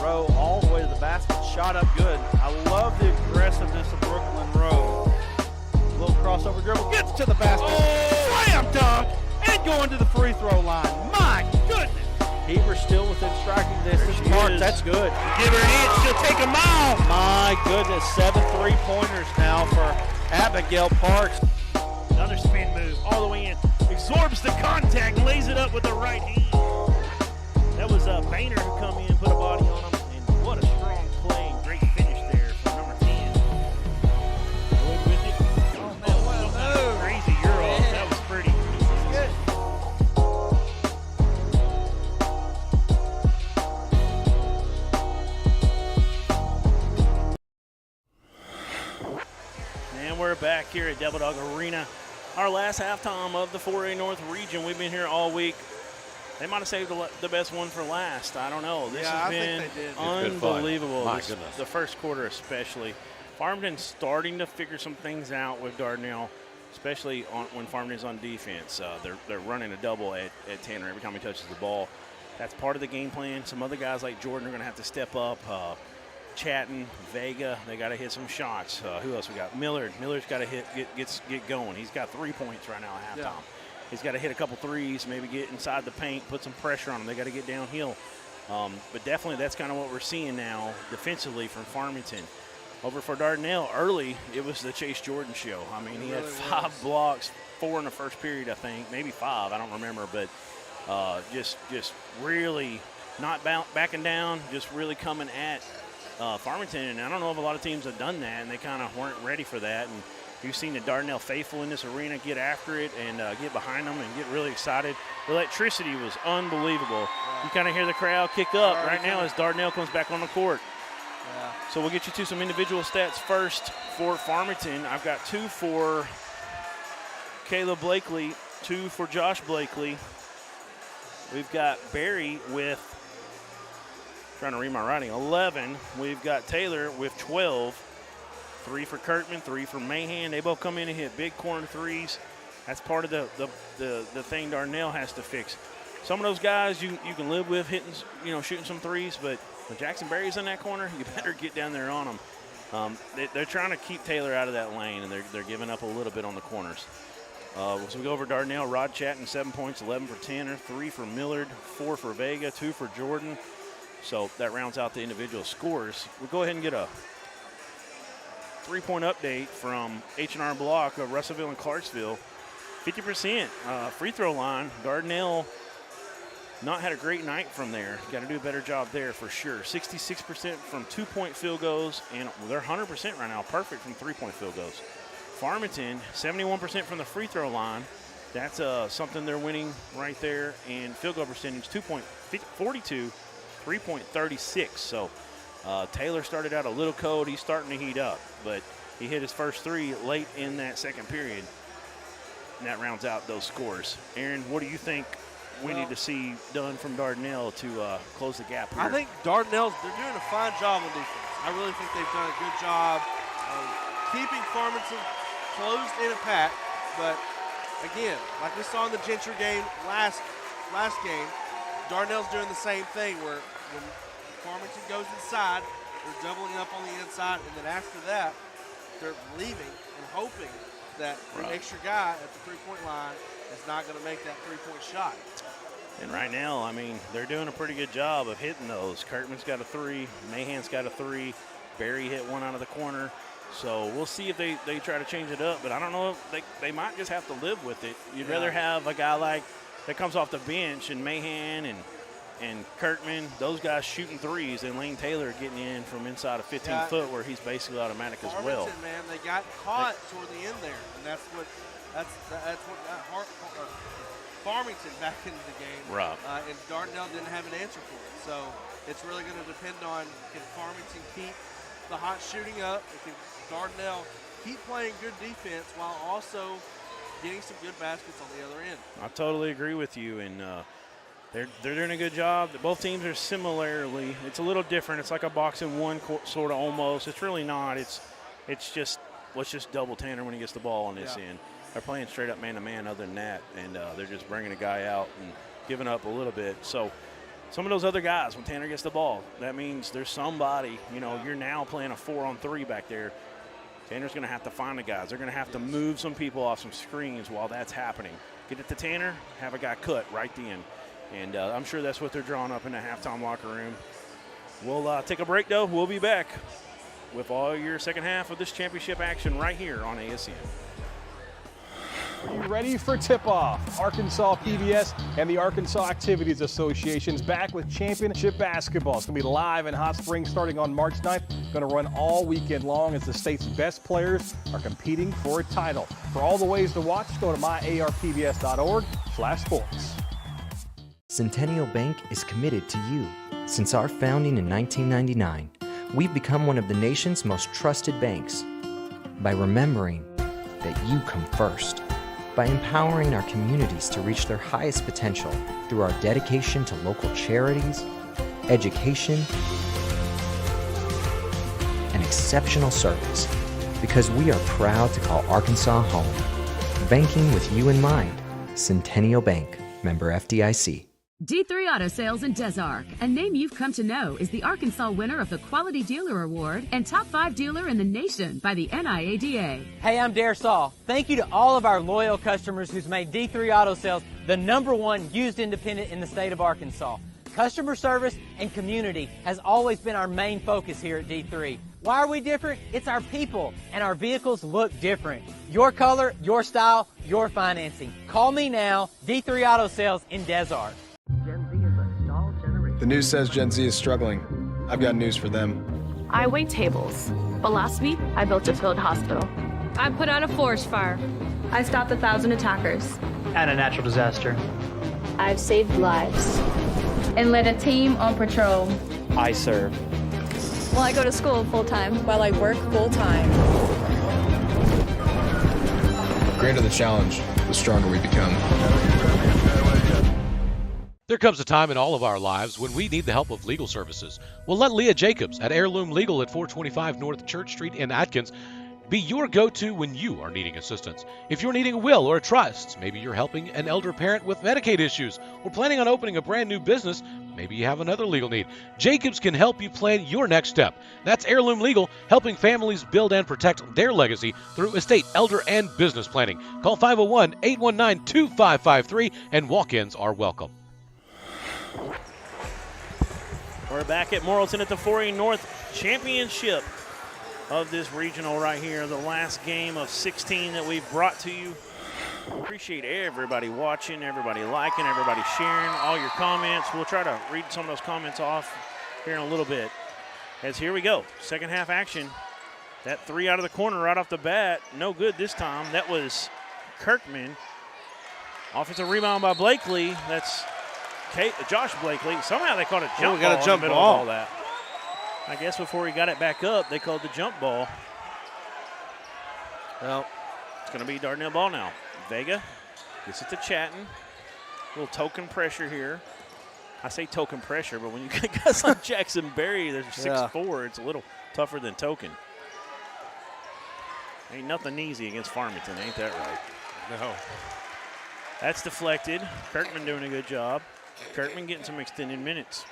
Rowe all the way to the basket, shot up good. I love the aggressiveness of Brooklyn Rowe. A little crossover dribble, gets to the basket, slam dunk, and going to the free throw line. My goodness. Heber still within striking distance. Parks, that's good. Give her an inch, she'll take a mile. My goodness, 7 3-pointers now for Abigail Parks. Another spin move all the way in. Absorbs the contact, lays it up with the right hand. That was Boehner who come in, put a body on him, and what a strong play and great finish there from number 10. Good with it. Oh, man, wow, crazy Euro. That was pretty. Good. And we're back here at Devil Dog Arena. Our last halftime of the 4A North region. We've been here all week. They might have saved the best one for last. I don't know. This has been unbelievable. My goodness. The first quarter especially. Farmington's starting to figure some things out with Dardanelle, especially when Farmington's on defense. They're running a double at Tanner every time he touches the ball. That's part of the game plan. Some other guys like Jordan are going to have to step up. Chatton, Vega, they got to hit some shots. Who else we got? Millard. Millard's got to get going. He's got 3 points right now at halftime. Yeah. He's got to hit a couple threes, maybe get inside the paint, put some pressure on them. They got to get downhill. But definitely that's kind of what we're seeing now defensively from Farmington. Over for Dardanelle, early, it was the Chase Jordan show. I mean, he had 5 blocks, 4 in the first period, I think, maybe 5, I don't remember. But just really not backing down, just really coming at Farmington. And I don't know if a lot of teams have done that, and they kind of weren't ready for that. And you've seen the Dardanelle faithful in this arena get after it and get behind them and get really excited. The electricity was unbelievable. You kind of hear the crowd kick up right now as Dardanelle comes back on the court. So we'll get you to some individual stats first for Farmington. I've got 2 for Caleb Blakely, 2 for Josh Blakely. We've got Barry with, trying to read my writing, 11. We've got Taylor with 12. 3 for Kirkman, 3 for Mahan. They both come in and hit big corner threes. That's part of the thing Dardanelle has to fix. Some of those guys you can live with hitting, shooting some threes, but when Jackson Berry's in that corner, you better get down there on them. They're trying to keep Taylor out of that lane, and they're giving up a little bit on the corners. So we go over Dardanelle. Rod Chatton, 7 points, 11 for Tanner, 3 for Millard, 4 for Vega, 2 for Jordan. So that rounds out the individual scores. We'll go ahead and get a 3-point update from H&R Block of Russellville and Clarksville. 50% free throw line. Dardanelle not had a great night from there. Got to do a better job there for sure. 66% from 2-point field goals, and they're 100% right now, perfect from 3-point field goals. Farmington, 71% from the free throw line. That's something they're winning right there. And field goal percentage, 2.42, 3.36. So Taylor started out a little cold. He's starting to heat up, but he hit his first 3 late in that second period. And that rounds out those scores. Aaron, what do you think we need to see done from Dardanelle to close the gap here? I think they're doing a fine job on defense. I really think they've done a good job of keeping Farmington closed in a pack. But again, like we saw in the Gentry game last game, Dardanelle's doing the same thing where when Farmington goes inside, they're doubling up on the inside, and then after that, they're leaving and hoping that the extra guy at the three-point line is not going to make that three-point shot. And right now, I mean, they're doing a pretty good job of hitting those. Kirkman's got a 3, Mahan's got a 3, Barry hit 1 out of the corner. So we'll see if they try to change it up, but I don't know if they might just have to live with it. You'd rather have a guy like that comes off the bench and Mahan and Kirkman, those guys shooting threes, and Lane Taylor getting in from inside of 15 foot where he's basically automatic as well. Man, they got caught toward the end there, and that's what Farmington back into the game. Right. And Dardanelle didn't have an answer for it. So it's really going to depend on, can Farmington keep the hot shooting up, and can Dardanelle keep playing good defense while also getting some good baskets on the other end. I totally agree with you, and they're doing a good job. Both teams are similarly. It's a little different. It's like a boxing one sort of almost. It's really not. It's just let's just double Tanner when he gets the ball on this end. They're playing straight up man-to-man other than that, and they're just bringing a guy out and giving up a little bit. So some of those other guys, when Tanner gets the ball, that means there's somebody, you're now playing a 4-on-3 back there. Tanner's going to have to find the guys. They're going to have to move some people off some screens while that's happening. Get it to Tanner, have a guy cut right then. And I'm sure that's what they're drawing up in the halftime locker room. We'll take a break, though. We'll be back with all your second half of this championship action right here on ASN. Are you ready for tip-off? Arkansas PBS and the Arkansas Activities Association's back with championship basketball. It's going to be live in Hot Springs starting on March 9th. Going to run all weekend long as the state's best players are competing for a title. For all the ways to watch, go to myarpbs.org/sports. Centennial Bank is committed to you. Since our founding in 1999, we've become one of the nation's most trusted banks. By remembering that you come first. By empowering our communities to reach their highest potential through our dedication to local charities, education, and exceptional service. Because we are proud to call Arkansas home. Banking with you in mind. Centennial Bank. Member FDIC. D3 Auto Sales in Des Arc, a name you've come to know, is the Arkansas winner of the Quality Dealer Award and Top 5 Dealer in the Nation by the NIADA. Hey, I'm Dare Saul. Thank you to all of our loyal customers who's made D3 Auto Sales the #1 used independent in the state of Arkansas. Customer service and community has always been our main focus here at D3. Why are we different? It's our people, and our vehicles look different. Your color, your style, your financing. Call me now, D3 Auto Sales in Des Arc. Gen Z is a stall generation. The news says Gen Z is struggling. I've got news for them. I wait tables, but last week I built a field hospital. I put out a forest fire. I stopped 1,000 attackers. And a natural disaster. I've saved lives and led a team on patrol. I serve. Well, I go to school full-time. While I work full-time. The greater the challenge, the stronger we become. There comes a time in all of our lives when we need the help of legal services. Well, let Leah Jacobs at Heirloom Legal at 425 North Church Street in Atkins be your go-to when you are needing assistance. If you're needing a will or a trust, maybe you're helping an elder parent with Medicaid issues, or planning on opening a brand new business, maybe you have another legal need. Jacobs can help you plan your next step. That's Heirloom Legal, helping families build and protect their legacy through estate, elder, and business planning. Call 501-819-2553, and walk-ins are welcome. We're back at Morrilton at the 4A North Championship of this regional right here, the last game of 16 that we've brought to you. Appreciate everybody watching, everybody liking, everybody sharing, all your comments. We'll try to read some of those comments off here in a little bit. As here we go, second half action. That three out of the corner right off the bat, no good this time. That was Kirkman. Offensive rebound by Blakely. That's Josh Blakely. Somehow they called a jump ball in the middle of all that. I guess before he got it back up, they called the jump ball. Well, it's going to be Dardanelle ball now. Vega gets it to Chatton. A little token pressure here. I say token pressure, but when you get guys like Jackson Berry, they're 6'4", it's a little tougher than token. Ain't nothing easy against Farmington, ain't that right? No. That's deflected. Kirkman doing a good job. Kirkman getting some extended minutes.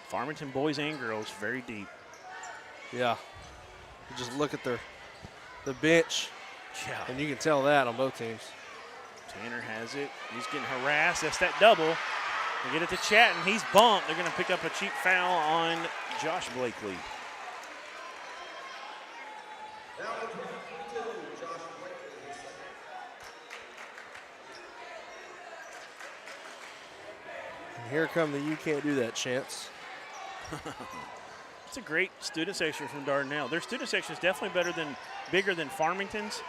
Farmington boys and girls very deep. Yeah. You just look at the bench, and you can tell that on both teams. Tanner has it. He's getting harassed. That's that double. They get it to Chatton. He's bumped. They're going to pick up a cheap foul on Josh Blakely. And here come the "you can't do that" chants. It's a great student section from Dardanelle. Their student section is definitely bigger than Farmington's.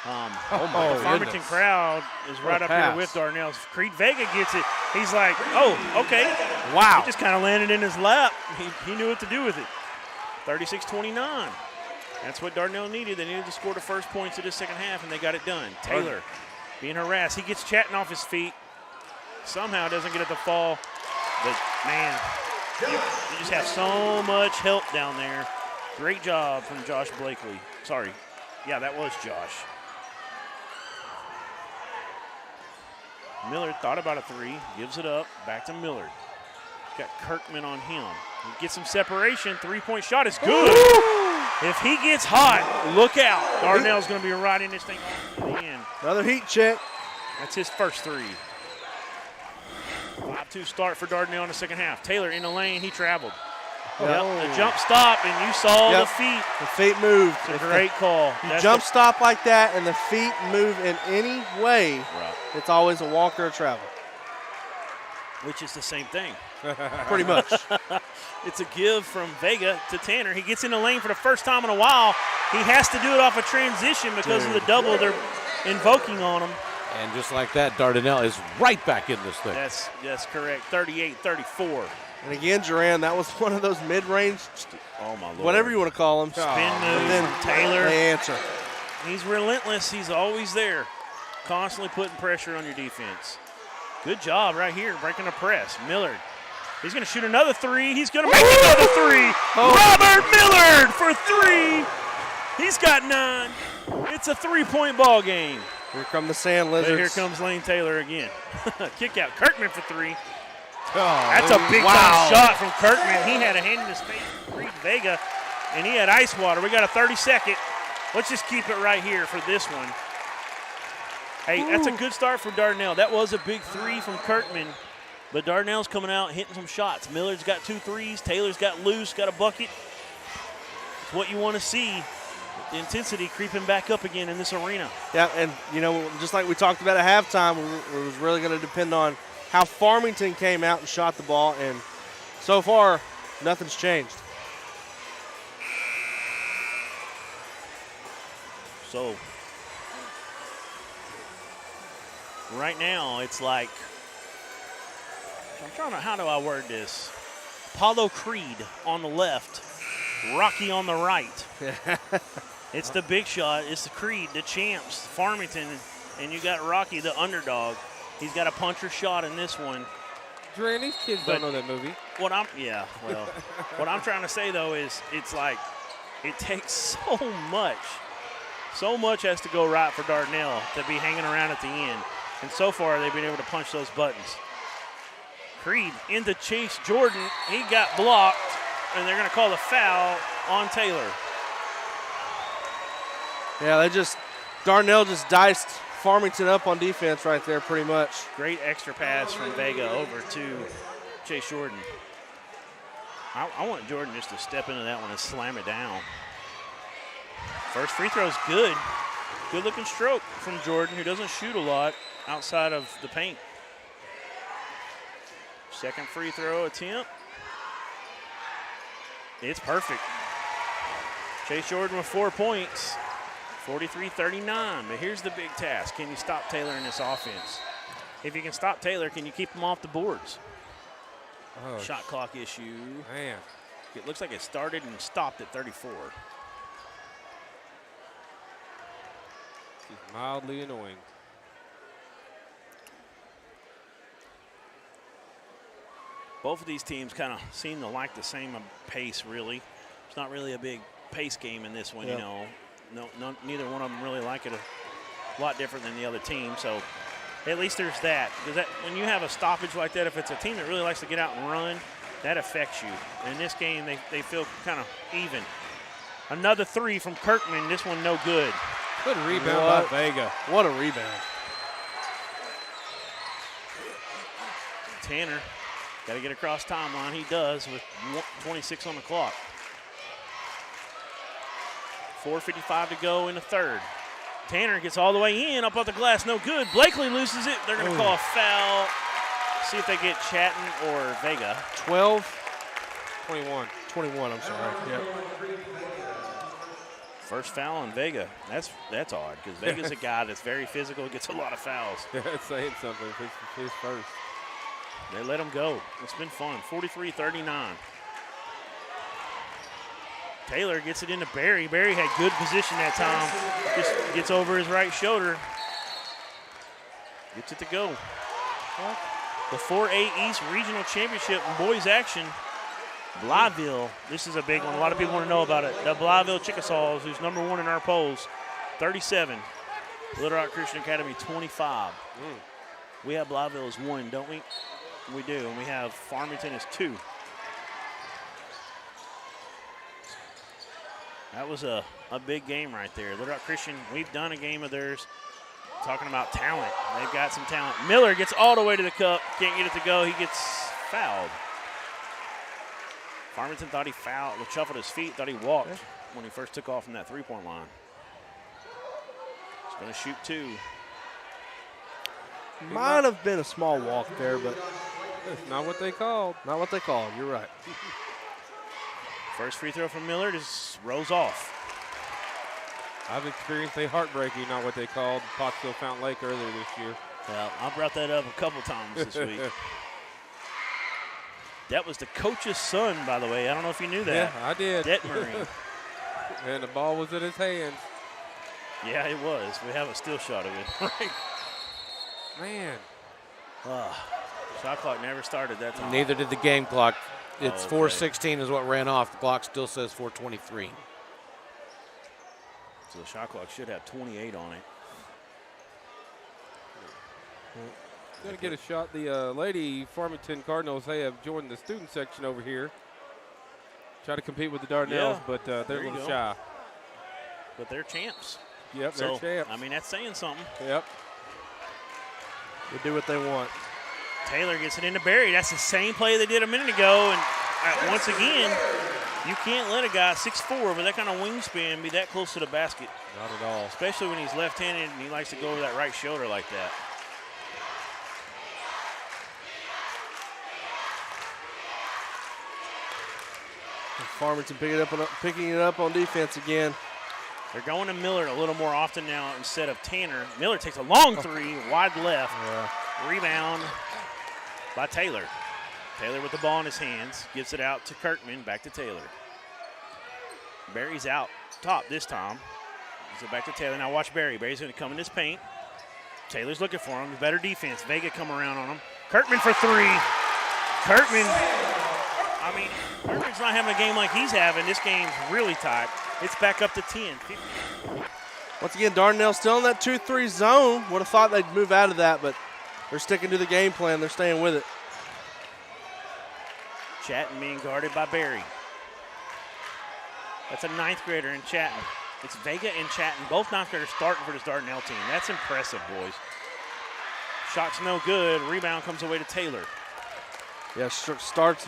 The Farmington crowd is right up here with Dardanelle's. Creed Vega gets it. He's like, oh, okay. Wow. He just kind of landed in his lap. He knew what to do with it. 36-29. That's what Dardanelle needed. They needed to score the first points of the second half, and they got it done. Taylor being harassed. He gets Chatton off his feet. Somehow doesn't get it to fall. But, man, you just have so much help down there. Great job from Josh Blakely. Sorry. Yeah, that was Josh. Millard thought about a three, gives it up, back to Millard. Got Kirkman on him. He gets some separation, three-point shot is good. If he gets hot, look out. Dardanelle's going to be right in this thing to the end. Another heat check. That's his first three. 5-2 start for Dardanelle in the second half. Taylor in the lane, he traveled. Yep, the jump stop, and you saw the feet. The feet moved. It's a great call. You jump stop like that, and the feet move in any way, it's always a walk or a travel. Which is the same thing. Pretty much. It's a give from Vega to Tanner. He gets in the lane for the first time in a while. He has to do it off a transition because of the double they're invoking on him. And just like that, Dardanelle is right back in this thing. That's correct. 38-34. And again, Duran, that was one of those mid-range, oh my Lord, whatever you want to call them. Spin move from Taylor. They answer. He's relentless. He's always there, constantly putting pressure on your defense. Good job right here, breaking the press. Millard. He's going to shoot another three. He's going to make another three. Robert Millard for three. He's got 9. It's a 3-point ball game. Here come the Sand Lizards. Here comes Lane Taylor again. Kick out. Kirkman for 3. That's a big-time shot from Kirkman. He had a hand in his face from Creed Vega, and he had ice water. We got a 30-second. Let's just keep it right here for this one. Hey, that's a good start for Dardanelle. That was a big 3 from Kirkman, but Dardanelle's coming out hitting some shots. Millard's got 2 threes. Taylor's got loose, got a bucket. It's what you want to see. The intensity creeping back up again in this arena. Yeah, and, just like we talked about at halftime, it was really going to depend on how Farmington came out and shot the ball, and so far, nothing's changed. So, right now, it's like, I'm trying to, how do I word this? Apollo Creed on the left, Rocky on the right. It's the big shot. It's the Creed, the champs, Farmington, and you got Rocky, the underdog. He's got a puncher shot in this one. Dre, these kids don't know that movie. What I'm trying to say though is it's like it takes so much has to go right for Dardanelle to be hanging around at the end. And so far they've been able to punch those buttons. Creed into Chase Jordan. He got blocked, and they're going to call the foul on Taylor. Yeah, Dardanelle just diced Farmington up on defense right there pretty much. Great extra pass from Vega over to Chase Jordan. I want Jordan just to step into that one and slam it down. First free throw is good. Good looking stroke from Jordan, who doesn't shoot a lot outside of the paint. Second free throw attempt. It's perfect. Chase Jordan with 4 points. 43-39, but here's the big task. Can you stop Taylor in this offense? If you can stop Taylor, can you keep him off the boards? Oh, shot clock issue. Man. It looks like it started and stopped at 34. This is mildly annoying. Both of these teams kind of seem to like the same pace, really. It's not really a big pace game in this one, Yeah. you know. Neither one of them really like it a lot different than the other team. So at least there's that. Because when you have a stoppage like that, if it's a team that really likes to get out and run, that affects you. In this game, they feel kind of even. Another three from Kirkman. This one no good. Good rebound by Vega. What a rebound. Tanner got to get across timeline. He does with 26 on the clock. 4:55 to go in the third. Tanner gets all the way in, up off the glass, no good. Blakely loses it. They're going to call a foul. See if they get Chatton or Vega. 21, I'm sorry. Yep. First foul on Vega. That's odd because Vega's a guy that's very physical, gets a lot of fouls. That's saying something. His first. They let him go. It's been fun. 43-39. Taylor gets it into Barry. Barry had good position that time. Just gets over his right shoulder. Gets it to go. The 4A East Regional Championship in boys action. Blytheville, this is a big one. A lot of people want to know about it. The Blytheville Chickasaws, who's number one in our polls, 37. Little Rock Christian Academy, 25. We have Blytheville as 1, don't we? We do, and we have Farmington as 2. That was a big game right there. Little Rock Christian, we've done a game of theirs talking about talent. They've got some talent. Miller gets all the way to the cup, can't get it to go. He gets fouled. Farmington thought he fouled, shuffled his feet, thought he walked when he first took off from that three-point line. He's going to shoot 2. Might have been a small walk there, but that's not what they called. Not what they called. You're right. First free throw from Miller just rolls off. I've experienced a heartbreaking, not what they called, Pottsville Fountain Lake earlier this year. Well, I brought that up a couple times this week. That was the coach's son, by the way. I don't know if you knew that. Yeah, I did. Detmering. And the ball was in his hands. Yeah, it was. We have a still shot of it. Right. Man. Shot clock never started that time. Neither did the game clock. It's okay. 4:16 is what ran off. The clock still says 4:23. So the shot clock should have 28 on it. Going to get a shot. The Lady Farmington Cardinals, they have joined the student section over here. Try to compete with the Dardanelles, but they're a little shy. But they're champs. Yep, they're champs. I mean, that's saying something. Yep. They do what they want. Taylor gets it into Barry. That's the same play they did a minute ago. And once again, you can't let a guy 6'4" with that kind of wingspan be that close to the basket. Not at all. Especially when he's left-handed and he likes to go over that right shoulder like that. Farmington picking it up on defense again. They're going to Miller a little more often now instead of Tanner. Miller takes a long three, wide left. Rebound by Taylor. Taylor with the ball in his hands, gives it out to Kirkman, back to Taylor. Barry's out top this time. Gives it back to Taylor. Now watch Barry. Barry's going to come in his paint. Taylor's looking for him. Better defense. Vega come around on him. Kirkman for three. Kirkman's not having a game like he's having. This game's really tight. It's back up to 10. Once again, Dardanelle still in that 2-3 zone. Would have thought they'd move out of that, but they're sticking to the game plan. They're staying with it. Chatton being guarded by Barry. That's a ninth grader in Chatton. It's Vega and Chatton, both ninth graders starting for this Dardanelle team. That's impressive, boys. Shot's no good. Rebound comes away to Taylor. Yeah, starts.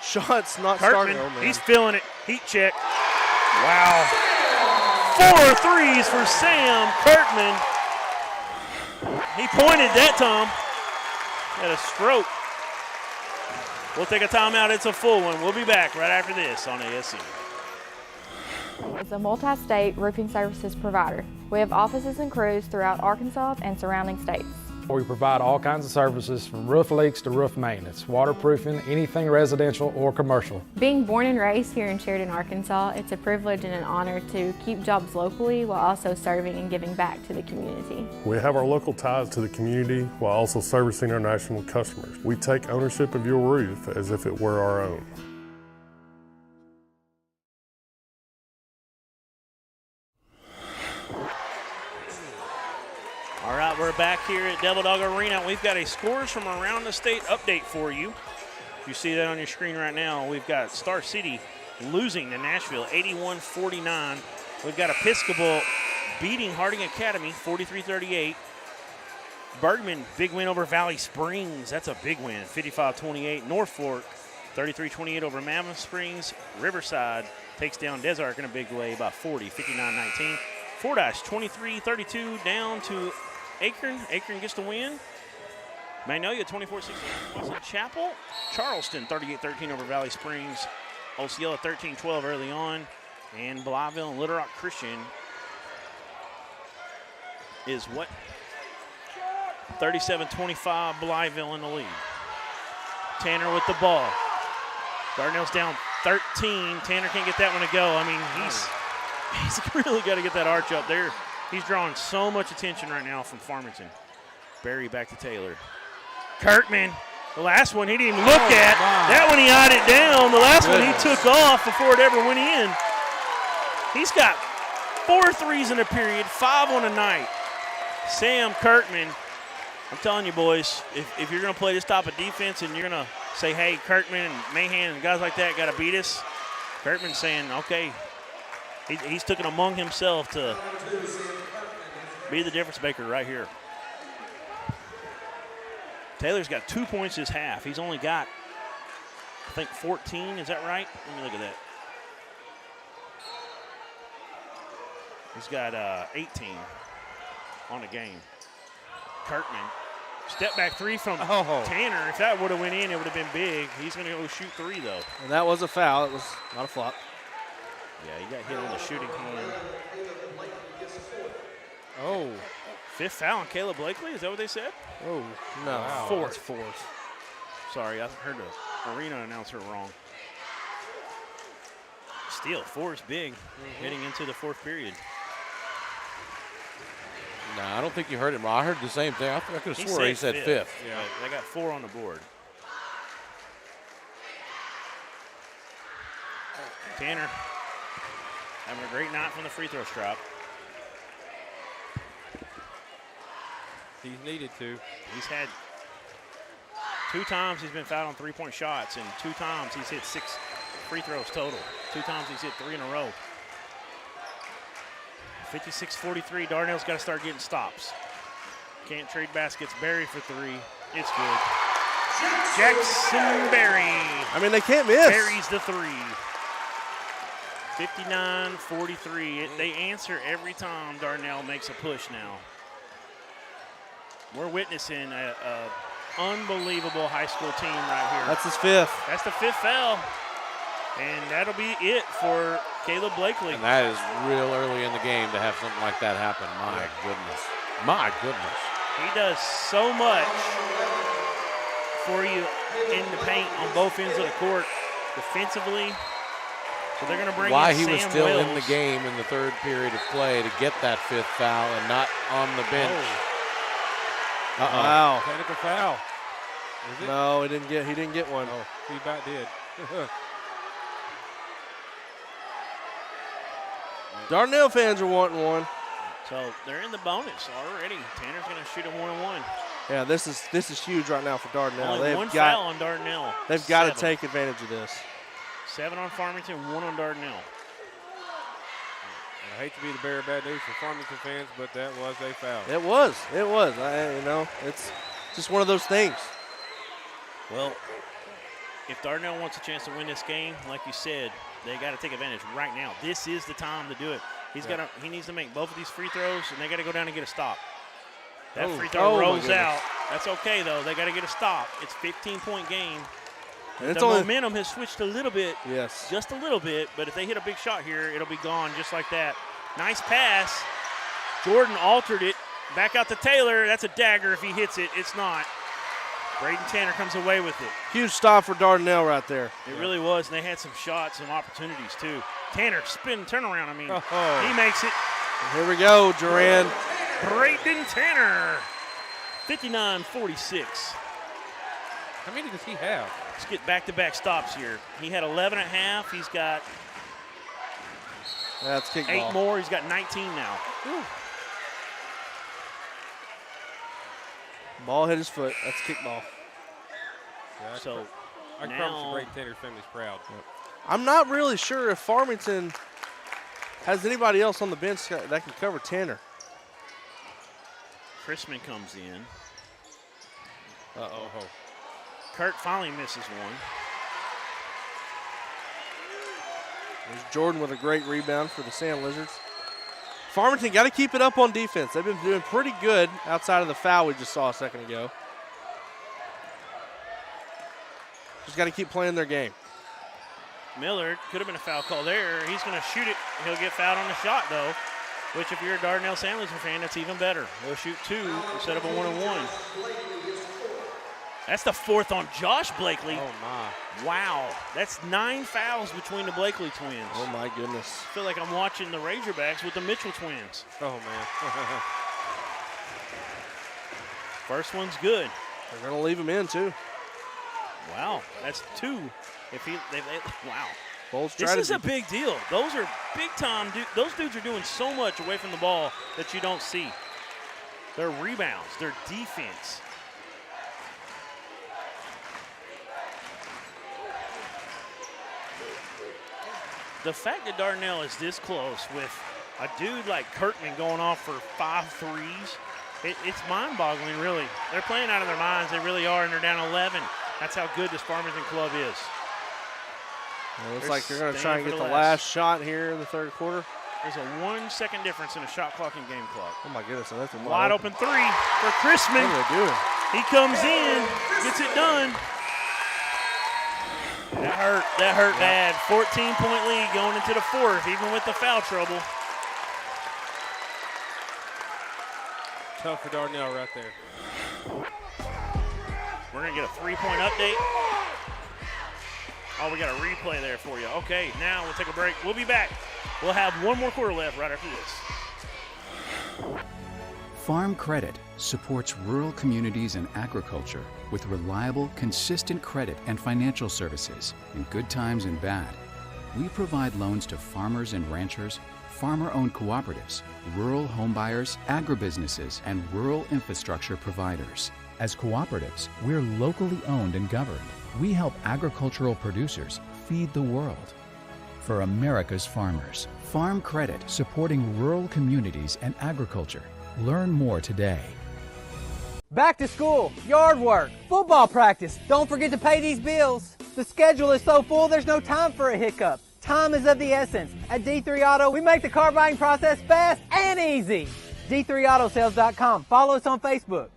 Shots not Kirkman, starting. Oh, man. he's feeling it. Heat check. Wow. 4 threes for Sam Kirkman. He pointed that time. Had a stroke. We'll take a timeout. It's a full one. We'll be back right after this on ASC. It's a multi-state roofing services provider. We have offices and crews throughout Arkansas and surrounding states. We provide all kinds of services from roof leaks to roof maintenance, waterproofing, anything residential or commercial. Being born and raised here in Sheridan, Arkansas, it's a privilege and an honor to keep jobs locally while also serving and giving back to the community. We have our local ties to the community while also servicing our national customers. We take ownership of your roof as if it were our own. All right, we're back here at Devil Dog Arena. We've got a scores from around the state update for you. You see that on your screen right now. We've got Star City losing to Nashville 81-49. We've got Episcopal beating Harding Academy 43-38. Bergman, big win over Valley Springs. That's a big win, 55-28. North Fork, 33-28 over Mammoth Springs. Riverside takes down Des Arc in a big way by 40, 59-19. Fordyce, 23-32 down to Akron. Akron gets the win. Magnolia, 24-16 Wilson Chapel. Charleston, 38-13 over Valley Springs. Osceola, 13-12 early on. And Blytheville and Little Rock Christian is what? 37-25, Blytheville in the lead. Tanner with the ball. Dardanelle's down 13. Tanner can't get that one to go. I mean, he's really got to get that arch up there. He's drawing so much attention right now from Farmington. Barry back to Taylor. Kirkman, the last one he didn't even look at. Wow. That one he eyed it down. The last one he took off before it ever went in. He's got 4 threes in a period, 5 on a night. Sam Kirkman, I'm telling you, boys, if you're going to play this type of defense and you're going to say, hey, Kirkman and Mahan and guys like that got to beat us, Kirkman's saying, okay, he's taken among himself to be the difference maker right here. Taylor's got 2 points this half. He's only got, I think, 14. Is that right? Let me look at that. He's got 18 on the game. Kirkman, step back 3 from Tanner. If that would have went in, it would have been big. He's going to go shoot 3, though. And that was a foul. It was not a flop. Yeah, he got hit on the shooting hand. Oh. 5th foul on Caleb Blakely? Is that what they said? Oh, no. Wow. 4th. 4th. Sorry, I heard the arena announcer wrong. Steal, 4 is big, heading into the 4th period. No, I don't think you heard him. I heard the same thing. I could have swore he said 5th. Yeah, they got 4 on the board. Tanner having a great night from the free throw stripe. He's needed to. He's had 2 times he's been fouled on 3-point shots, and 2 times he's hit 6 free throws total. 2 times he's hit 3 in a row. 56-43, Dardanelle's got to start getting stops. Can't trade baskets. Barry for 3. It's good. Jackson Barry. I mean, they can't miss. Barry's the 3. 59-43. They answer every time Dardanelle makes a push now. We're witnessing an unbelievable high school team right here. That's his 5th. That's the 5th foul. And that'll be it for Caleb Blakely. And that is real early in the game to have something like that happen. My goodness. My goodness. He does so much for you in the paint on both ends of the court defensively. So they're going to bring Why in he Sam was still Wells. in the game in the third period of play to get that 5th foul and not on the bench. Uh-oh. Wow. Technical foul. Is it? No, he didn't get one. Oh, he about did. Dardanelle fans are wanting one. So they're in the bonus already. Tanner's going to shoot a 1-on-1. Yeah, this is huge right now for Dardanelle. Only one foul on Dardanelle. They've got to take advantage of this. 7 on Farmington, 1 on Dardanelle. I hate to be the bearer of bad news for Farmington fans, but that was a foul. It was. It's just one of those things. Well, if Dardanelle wants a chance to win this game, like you said, they got to take advantage right now. This is the time to do it. He needs to make both of these free throws, and they got to go down and get a stop. That free throw rolls out. That's okay, though. They got to get a stop. It's a 15-point game. And the momentum has switched a little bit. Yes. Just a little bit, but if they hit a big shot here, it'll be gone just like that. Nice pass. Jordan altered it. Back out to Taylor. That's a dagger if he hits it. It's not. Braden Tanner comes away with it. Huge stop for Dardanelle right there. It really was, and they had some shots, some opportunities, too. Tanner, turnaround, he makes it. And here we go, Duran. Braden Tanner, 59-46. How many does he have? Let's get back-to-back stops here. He had 11 at half. He's got That's kickball. 8 more. He's got 19 now. Whew. Ball hit his foot. That's kickball. Yeah, So I promise you Braden Tanner's family's proud. I'm not really sure if Farmington has anybody else on the bench that can cover Tanner. Chrisman comes in. Uh-oh. Kurt finally misses one. There's Jordan with a great rebound for the Sand Lizards. Farmington got to keep it up on defense. They've been doing pretty good outside of the foul we just saw a second ago. Just got to keep playing their game. Millard, could have been a foul call there. He's going to shoot it. He'll get fouled on the shot, though, which if you're a Dardanelle Sand Lizard fan, that's even better. He'll shoot 2 instead of a 1-on-1. That's the 4th on Josh Blakely. Oh, my. Wow. That's 9 fouls between the Blakely twins. Oh, my goodness. I feel like I'm watching the Razorbacks with the Mitchell twins. Oh, man. First one's good. They're going to leave him in, too. Wow. That's 2. Wow. Bold This strategy. is a big deal. Those are big time. Those dudes are doing so much away from the ball that you don't see. Their rebounds, their defense. The fact that Dardanelle is this close with a dude like Kirkman going off for 5 threes, it's mind-boggling, really. They're playing out of their minds. They really are, and they're down 11. That's how good this Farmington club is. It looks like they're going to try and get the last shot here in the third quarter. There's a 1-second difference in a shot clock and game clock. Oh, my goodness. That's a Wide open 3 for Chrisman. What are they doing? He comes in, gets it done. That hurt bad. 14-point lead going into the 4th, even with the foul trouble. Tough for Dardanelle right there. We're going to get a 3-point update. Oh, we got a replay there for you. Okay, now we'll take a break. We'll be back. We'll have 1 more quarter left right after this. Farm Credit supports rural communities and agriculture with reliable, consistent credit and financial services in good times and bad. We provide loans to farmers and ranchers, farmer-owned cooperatives, rural homebuyers, agribusinesses, and rural infrastructure providers. As cooperatives, we're locally owned and governed. We help agricultural producers feed the world. For America's farmers, Farm Credit supporting rural communities and agriculture. Learn more today. Back to school, yard work, football practice. Don't forget to pay these bills. The schedule is so full, there's no time for a hiccup. Time is of the essence. At D3 Auto, we make the car buying process fast and easy. D3AutoSales.com. Follow us on Facebook.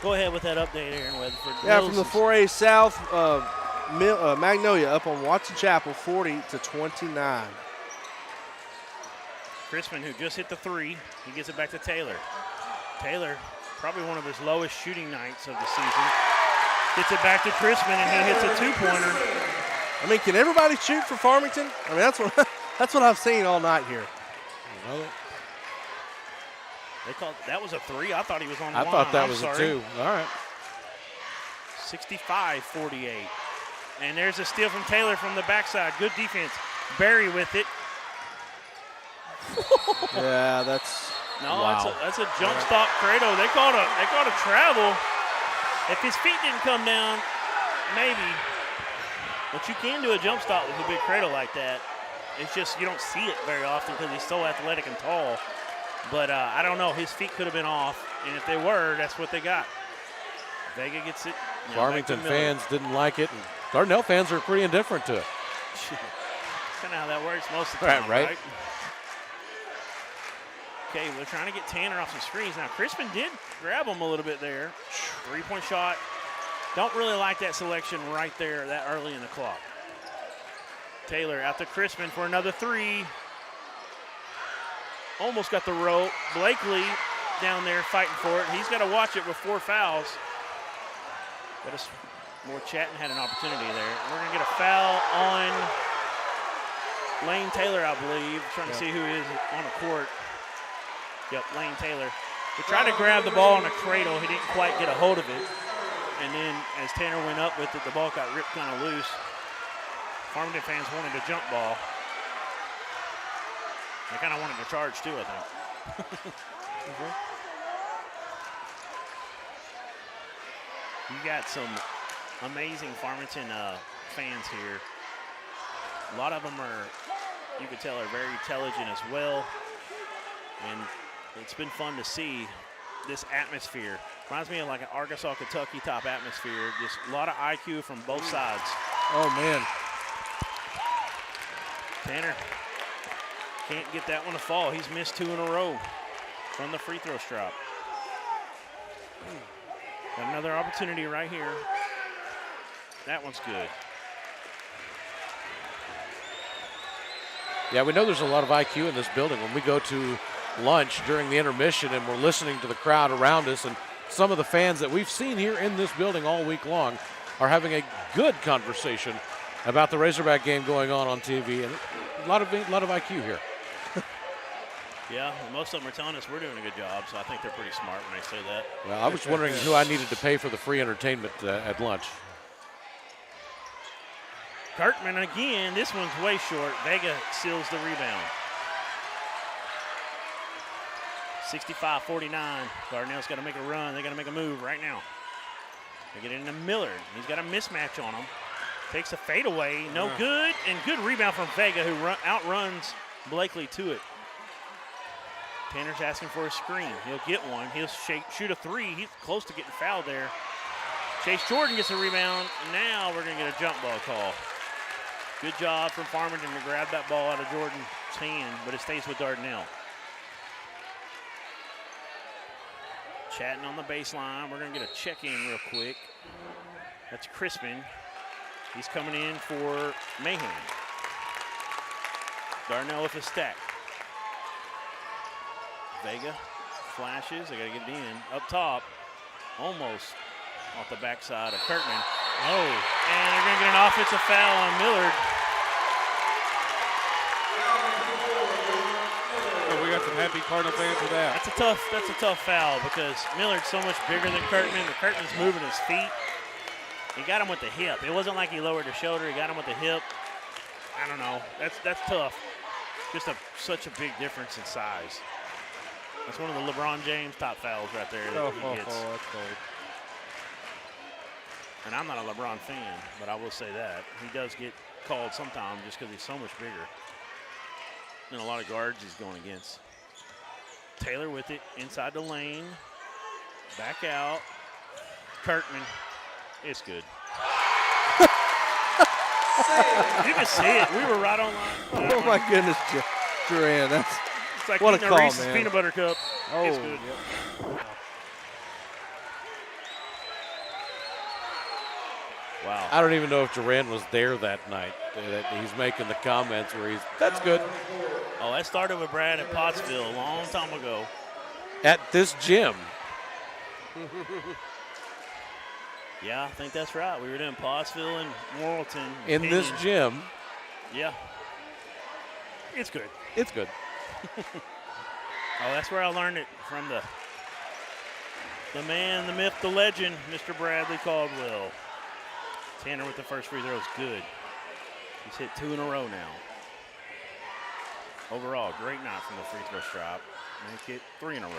Go ahead with that update, Aaron Weatherford. Yeah, from the 4A South, Magnolia up on Watson Chapel, 40-29. Crispin, who just hit the 3, he gets it back to Taylor. Taylor, probably one of his lowest shooting nights of the season. Gets it back to Crispin, and he hits a 2-pointer. I mean, can everybody shoot for Farmington? I mean, that's what I've seen all night here. They called that was a 3. I thought he was on the I line. thought that I'm was sorry. a 2. All right. 65-48. And there's a steal from Taylor from the backside. Good defense. Barry with it. Yeah, that's that's a jump stop cradle. They called a travel. If his feet didn't come down, maybe. But you can do a jump stop with a big cradle like that. It's just you don't see it very often because he's so athletic and tall. But I don't know. His feet could have been off, and if they were, that's what they got. Vega gets it. Farmington fans didn't like it, and Dardanelle fans are pretty indifferent to it. Kind of how that works most of the time, right? Okay, we're trying to get Tanner off some screens. Now, Crispin did grab him a little bit there. 3-point shot. Don't really like that selection right there that early in the clock. Taylor out to Crispin for another 3. Almost got the rope. Blakely down there fighting for it. He's got to watch it with 4 fouls. But more Chatton had an opportunity there. We're going to get a foul on Lane Taylor, I believe. Trying to see who is on the court. Yep, Lane Taylor. He tried to grab the ball in a cradle. He didn't quite get a hold of it. And then as Tanner went up with it, the ball got ripped kind of loose. Farmington fans wanted a jump ball. They kind of wanted to charge too, I think. You got some amazing Farmington fans here. A lot of them are, you could tell, are very intelligent as well. And it's been fun to see this atmosphere. Reminds me of like an Arkansas, Kentucky type atmosphere. Just a lot of IQ from both sides. Oh, man. Tanner can't get that one to fall. He's missed 2 in a row from the free throw strop. Got another opportunity right here. That one's good. Yeah, we know there's a lot of IQ in this building. When we go to lunch during the intermission and we're listening to the crowd around us, and some of the fans that we've seen here in this building all week long are having a good conversation about the Razorback game going on TV, and a lot of IQ here. Yeah, most of them are telling us we're doing a good job, so I think they're pretty smart when they say that. Well, I was wondering who I needed to pay for the free entertainment at lunch. Kirkman again, this one's way short. Vega seals the rebound. 65-49. Dardanelle's got to make a run. They got to make a move right now. They get it into Millard. He's got a mismatch on him. Takes a fadeaway, no good, and good rebound from Vega, who outruns Blakely to it. Tanner's asking for a screen. He'll get one. He'll shoot a 3. He's close to getting fouled there. Chase Jordan gets a rebound. Now we're going to get a jump ball call. Good job from Farmington to grab that ball out of Jordan's hand, but it stays with Dardanelle. Chatting on the baseline. We're going to get a check in real quick. That's Crispin. He's coming in for Mahan. Dardanelle with a stack. Vega flashes. They got to get it in. Up top, almost off the backside of Kirkman. Oh, and they're going to get an offensive foul on Millard. Oh, we got some happy Cardinal fans for that. That's a tough foul because Millard's so much bigger than Kirkman, but Kirkman's moving his feet. He got him with the hip. It wasn't like he lowered the shoulder. He got him with the hip. I don't know. That's tough. Just such a big difference in size. That's one of the LeBron James top fouls right there that he gets. That's cold. And I'm not a LeBron fan, but I will say that. He does get called sometimes just because he's so much bigger. And a lot of guards he's going against. Taylor with it inside the lane. Back out. Kirkman. It's good. You can see it. We were right on line. Oh, my goodness, Duran. It's like what a eating call, Reese's man. peanut butter cup. Oh, it's good. Yep. Wow. I don't even know if Duran was there that night. That he's making the comments where that's good. Oh, that started with Brad at Pottsville a long time ago. At this gym. Yeah, I think that's right. We were doing Pottsville and Morrilton. In this gym. Yeah. It's good. It's good. Oh, that's where I learned it from the man, the myth, the legend, Mr. Bradley Caldwell. Tanner with the first free throw is good. He's hit 2 in a row now. Overall, great night from the free throw stripe. Make it 3 in a row.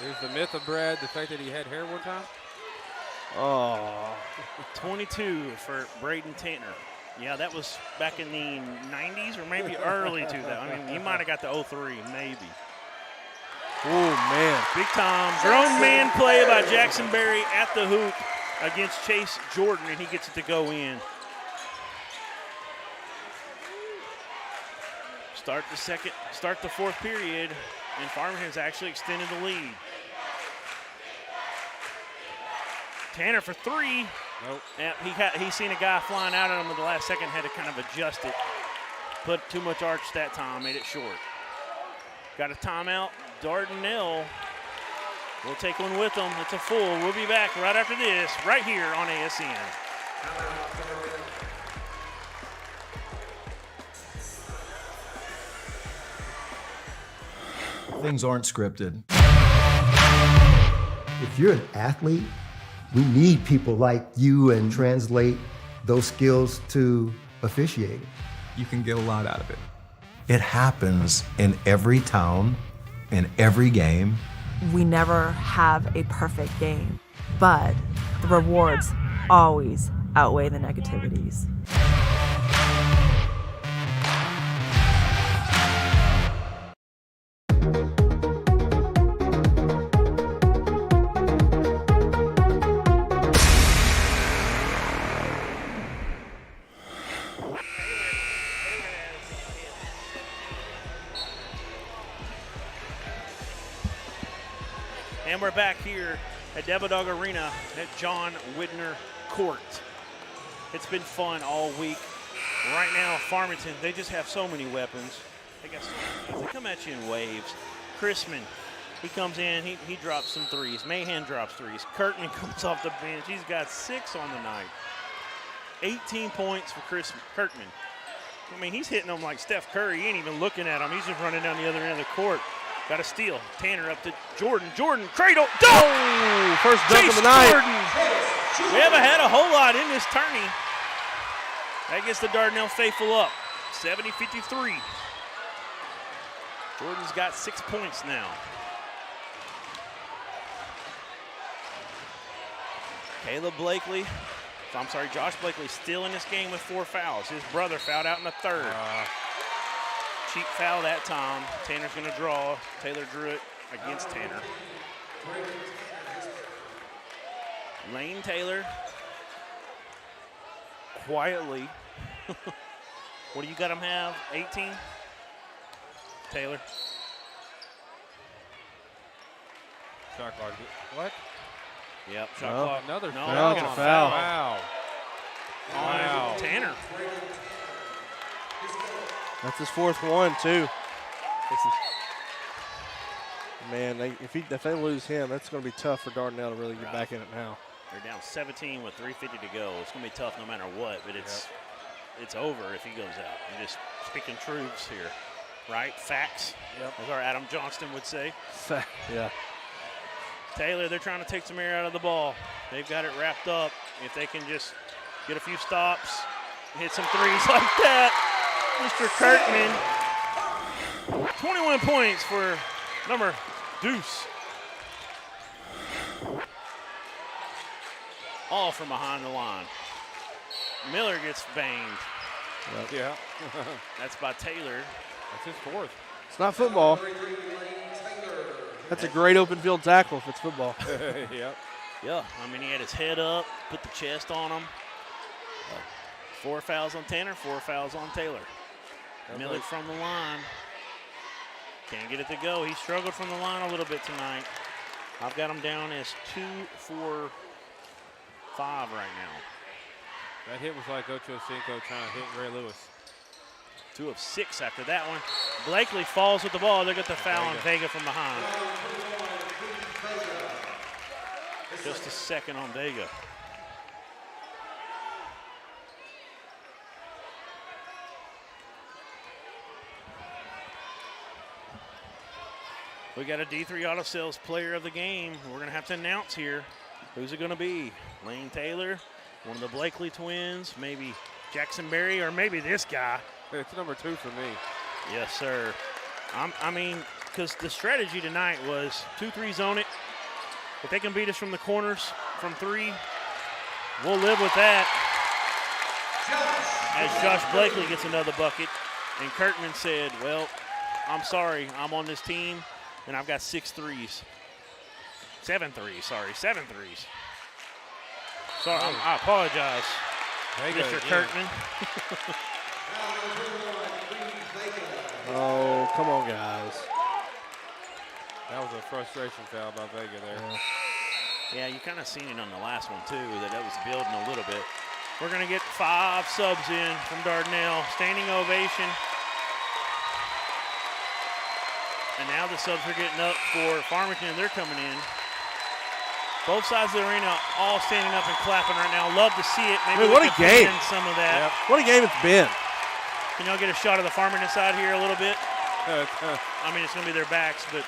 There's the myth of Brad, the fact that he had hair one time. Oh, 22 for Braden Tanner. Yeah, that was back in the 90s or maybe early 2000. I mean, he might have got the 03, maybe. Oh, man. Big time grown man play by Jackson Berry at the hoop against Chase Jordan, and he gets it to go in. Start the fourth period, and Farmington's actually extended the lead. Tanner for 3. Nope. He seen a guy flying out at him in the last second, had to kind of adjust it. Put too much arch that time, made it short. Got a timeout. Dardanelle will take one with them. It's a full. We'll be back right after this, right here on ASN. Things aren't scripted. If you're an athlete, we need people like you and translate those skills to officiating. You can get a lot out of it. It happens in every town, in every game. We never have a perfect game, but the rewards always outweigh the negativities. And we're back here at Devil-Dog Arena at John Widner Court. It's been fun all week. Right now, Farmington, they just have so many weapons. They got so many. They come at you in waves. Chrisman, he comes in, he drops some threes. Mahan drops threes. Kirkman comes off the bench. He's got 6 on the night. 18 points for Kirkman. I mean, he's hitting them like Steph Curry. He ain't even looking at him. He's just running down the other end of the court. Got a steal. Tanner up to Jordan. Jordan, cradle, dunk! Oh, first dunk of the night. Jordan. We haven't had a whole lot in this tourney. That gets the Dardanelle faithful up. 70-53. Jordan's got 6 points now. Josh Blakely still in this game with 4 fouls. His brother fouled out in the third. Cheap foul that time. Tanner's going to draw. Taylor drew it against Tanner. Lane Taylor. Quietly. What do you got him have? 18? Taylor. Shot clock. What? Yep, shot clock. Another foul. Foul. Wow. On Tanner. That's his 4th one, too. Man, if they lose him, that's going to be tough for Dardanelle to really get back in it now. They're down 17 with 3:50 to go. It's going to be tough no matter what, but it's over if he goes out. I'm just speaking truths here, right? Facts, as our Adam Johnston would say. Yeah. Taylor, they're trying to take some air out of the ball. They've got it wrapped up. If they can just get a few stops, hit some threes like that. Mr. Kirkman, 21 points for number Deuce. All from behind the line. Miller gets banged. Yeah. That's by Taylor. That's his 4th. It's not football. That's a great open field tackle if it's football. Yep. Yeah, I mean, he had his head up, put the chest on him. 4 fouls on Tanner, 4 fouls on Taylor. Miller from the line. Can't get it to go. He struggled from the line a little bit tonight. I've got him down as 2 for 5 right now. That hit was like Ocho Cinco trying to hit Ray Lewis. 2 of 6 after that one. Blakely falls with the ball. They get the foul on Vega from behind. Just a second on Vega. We got a D3 Auto Sales player of the game. We're going to have to announce here. Who's it going to be? Lane Taylor, one of the Blakely twins, maybe Jackson Berry, or maybe this guy. It's number 2 for me. Yes, sir. I mean, because the strategy tonight was 2-3 zone it. If they can beat us from the corners from 3, we'll live with that. As Josh Blakely gets another bucket, and Kirkman said, well, I'm sorry, I'm on this team, and I've got 6 threes. 7 threes, sorry, 7 threes. Sorry, I apologize, Mr. Kirkman. Oh, come on, guys. That was a frustration foul by Vega there. Yeah, you kind of seen it on the last one, too, that was building a little bit. We're going to get 5 subs in from Dardanelle. Standing ovation. And now the subs are getting up for Farmington, and they're coming in. Both sides of the arena all standing up and clapping right now. Love to see it. Maybe what a game. Some of that. Yep. What a game it's been. Can y'all get a shot of the Farmington side here a little bit? I mean, it's going to be their backs, but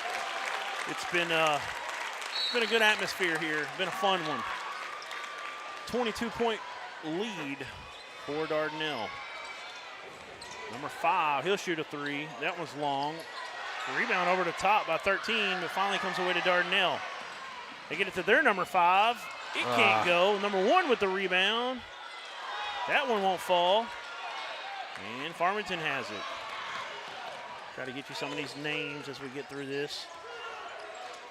it's been a good atmosphere here. It's been a fun one. 22-point lead for Dardanelle. Number 5, he'll shoot a 3. That one's long. Rebound over the top by 13, but finally comes away to Dardanelle. They get it to their number 5. It can't go. Number 1 with the rebound. That one won't fall. And Farmington has it. Try to get you some of these names as we get through this.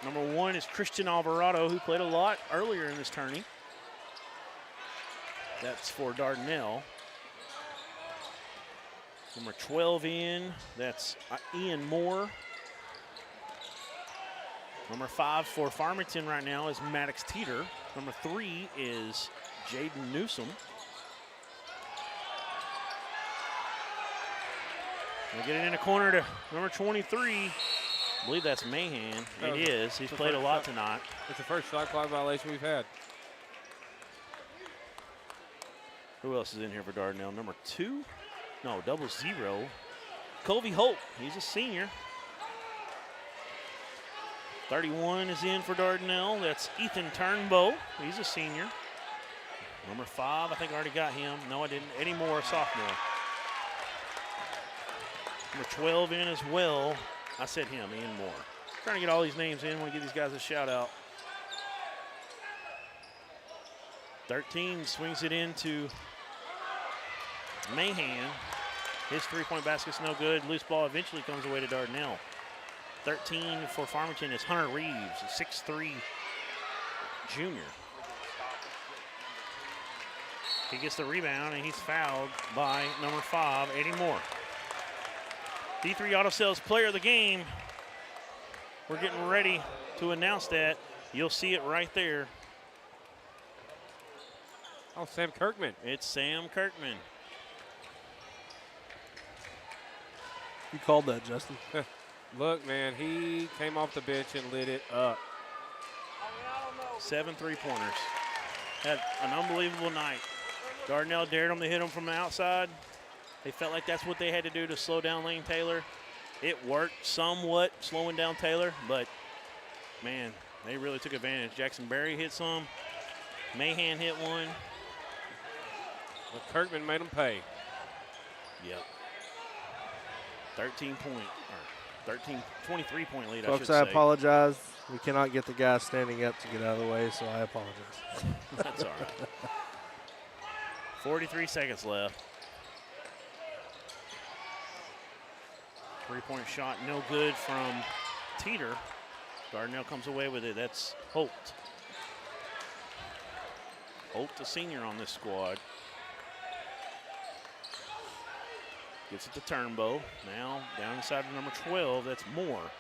Number 1 is Christian Alvarado, who played a lot earlier in this tourney. That's for Dardanelle. Number 12 in, that's Ian Moore. Number 5 for Farmington right now is Maddox Teeter. Number 3 is Jaden Newsom. We'll get it in the corner to number 23. I believe that's Mahan. It is. He's played a lot tonight. It's the first shot clock violation we've had. Who else is in here for Dardanelle? Number 2? No, 00. Colby Holt. He's a senior. 31 is in for Dardanelle. That's Ethan Turnbow. He's a senior. Number 5, I think I already got him. No, I didn't. Eddie Moore, sophomore. Number 12 in as well. I said him, Ian Moore. Trying to get all these names in. Want to give these guys a shout out. 13 swings it into Mahan. His 3-point basket's no good. Loose ball eventually comes away to Dardanelle. 13 for Farmington is Hunter Reeves, a 6'3" junior. He gets the rebound, and he's fouled by number 5, Eddie Moore. D3 Auto Sales player of the game. We're getting ready to announce that. You'll see it right there. Oh, Sam Kirkman. It's Sam Kirkman. You called that, Justin. Look, man, he came off the bench and lit it up. 7 3-pointers. Had an unbelievable night. Dardanelle dared him to hit him from the outside. They felt like that's what they had to do to slow down Lane Taylor. It worked somewhat, slowing down Taylor, but, man, they really took advantage. Jackson Berry hit some. Mahan hit one. But Kirkman made him pay. Yep. 23-point lead, Folks, I apologize. We cannot get the guy standing up to get out of the way, so I apologize. That's all right. 43 seconds left. 3-point shot, no good from Teeter. Dardanelle comes away with it. That's Holt. Holt, the senior on this squad. Gets it to Turnbow. Now down inside of number 12. That's Moore.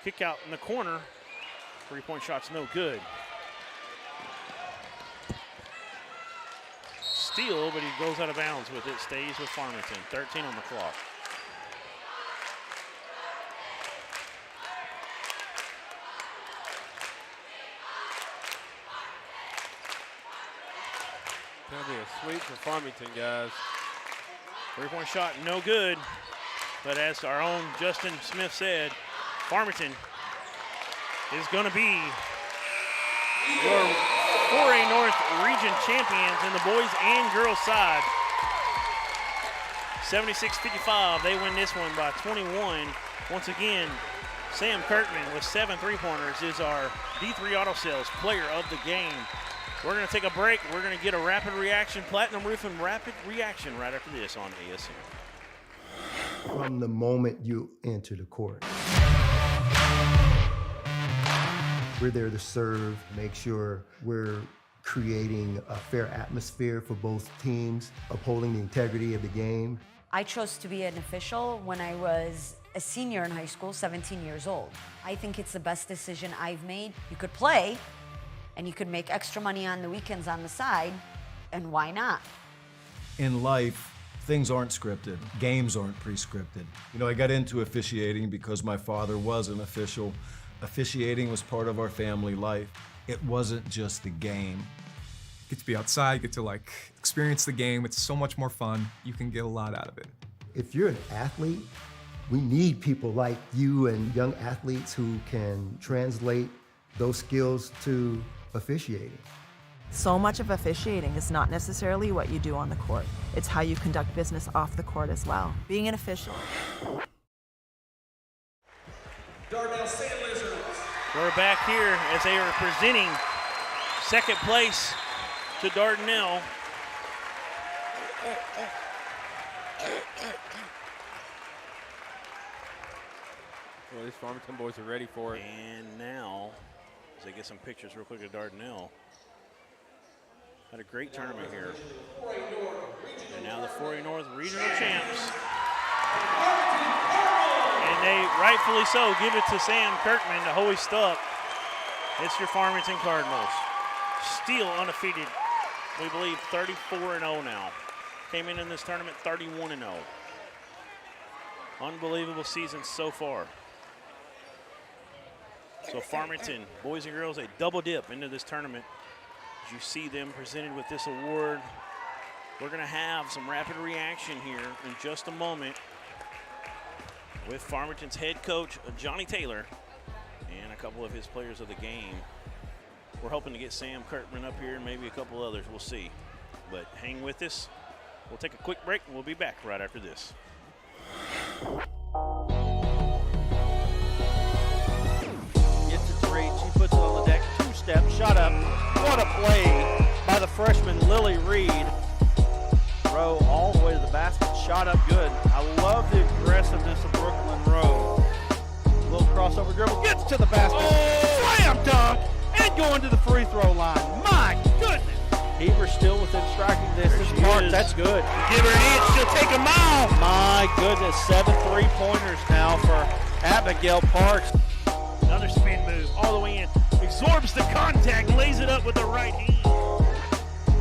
Kick out in the corner. 3-point shot's no good. steal, but he goes out of bounds with it. Stays with Farmington. 13 on the clock. That'll be a sweep for Farmington, guys. Three-point shot, no good. But as our own Justin Smith said, Farmington is going to be your 4A North region champions in the boys and girls side. 76-55, they win this one by 21. Once again, Sam Kirkman with 7 three-pointers is our D3 Auto Sales player of the game. We're going to take a break. We're going to get a rapid reaction, Platinum Roofing rapid reaction right after this on ASN. From the moment you enter the court, we're there to serve, make sure we're creating a fair atmosphere for both teams, upholding the integrity of the game. I chose to be an official when I was a senior in high school, 17 years old. I think it's the best decision I've made. You could play, and you could make extra money on the weekends on the side, and why not? In life, things aren't scripted. Games aren't pre-scripted. You know, I got into officiating because my father was an official. Officiating was part of our family life. It wasn't just a game. Get to be outside, get to like experience the game. It's so much more fun. You can get a lot out of it. If you're an athlete, we need people like you and young athletes who can translate those skills to officiating. So much of officiating is not necessarily what you do on the court. It's how you conduct business off the court as well. Being an official. Dardanelle Sand Lizards. We're back here as they are presenting second place to Dardanelle. Well, these Farmington boys are ready for it. And now, as they get some pictures real quick of Dardanelle, had a great tournament here. And now the 4A North regional champs. And they rightfully so give it to Sam Kirkman to hoist up. It's your Farmington Cardinals. Still undefeated, we believe 34-0 now. Came in this tournament 31-0. Unbelievable season so far. So Farmington, boys and girls, a double dip into this tournament. As you see them presented with this award, we're going to have some rapid reaction here in just a moment with Farmington's head coach, Johnny Taylor, and a couple of his players of the game. We're hoping to get Sam Kirkman up here and maybe a couple others. We'll see. But hang with us. We'll take a quick break and we'll be back right after this. Gets it to reach. He puts it on the deck. Two-step, shot up. What a play by the freshman Lily Reed. Rowe all the way to the basket. Shot up good. I love the aggressiveness of Brooklyn Rowe. Little crossover dribble. Gets to the basket. Oh! Slam dunk. And going to the free throw line. My goodness. Heber still within striking distance. Park, that's good. Give her an inch, she'll take a mile. My goodness, 7 3-pointers now for Abigail Parks. Another spin move all the way in. Absorbs the contact, lays it up with the right hand.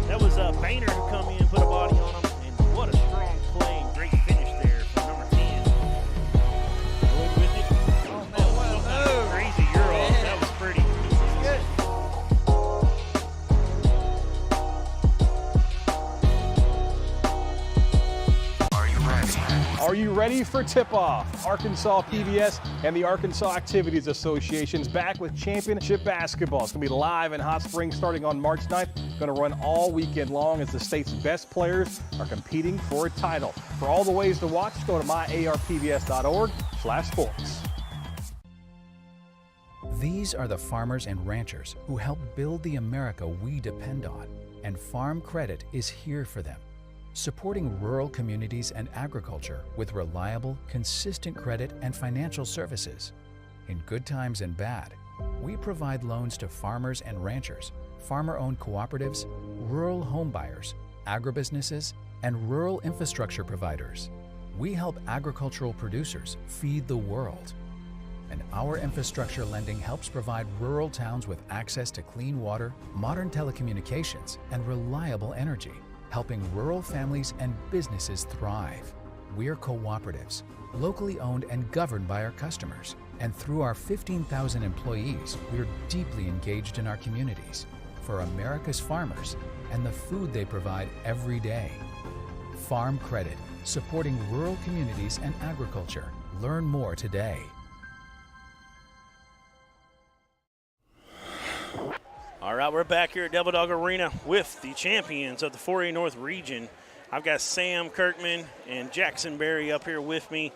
That was Boehner who come in and put a body on him. And what a strong play. Great finish there from number 10. Good with it. Oh, man, what a crazy Euro. That was pretty. Good. Are you ready for tip-off? Arkansas PBS and the Arkansas Activities Association's back with championship basketball. It's going to be live in Hot Springs starting on March 9th. Going to run all weekend long as the state's best players are competing for a title. For all the ways to watch, go to myarpbs.org/sports. These are the farmers and ranchers who help build the America we depend on, and Farm Credit is here for them. Supporting rural communities and agriculture with reliable, consistent credit and financial services. In good times and bad, we provide loans to farmers and ranchers, farmer-owned cooperatives, rural home buyers, agribusinesses, and rural infrastructure providers. We help agricultural producers feed the world. And our infrastructure lending helps provide rural towns with access to clean water, modern telecommunications, and reliable energy. helping rural families and businesses thrive. We're cooperatives, locally owned and governed by our customers. And through our 15,000 employees, we're deeply engaged in our communities, for America's farmers and the food they provide every day. Farm Credit, supporting rural communities and agriculture. Learn more today. All right, we're back here at Devil Dog Arena with the champions of the 4A North region. I've got Sam Kirkman and Jackson Berry up here with me.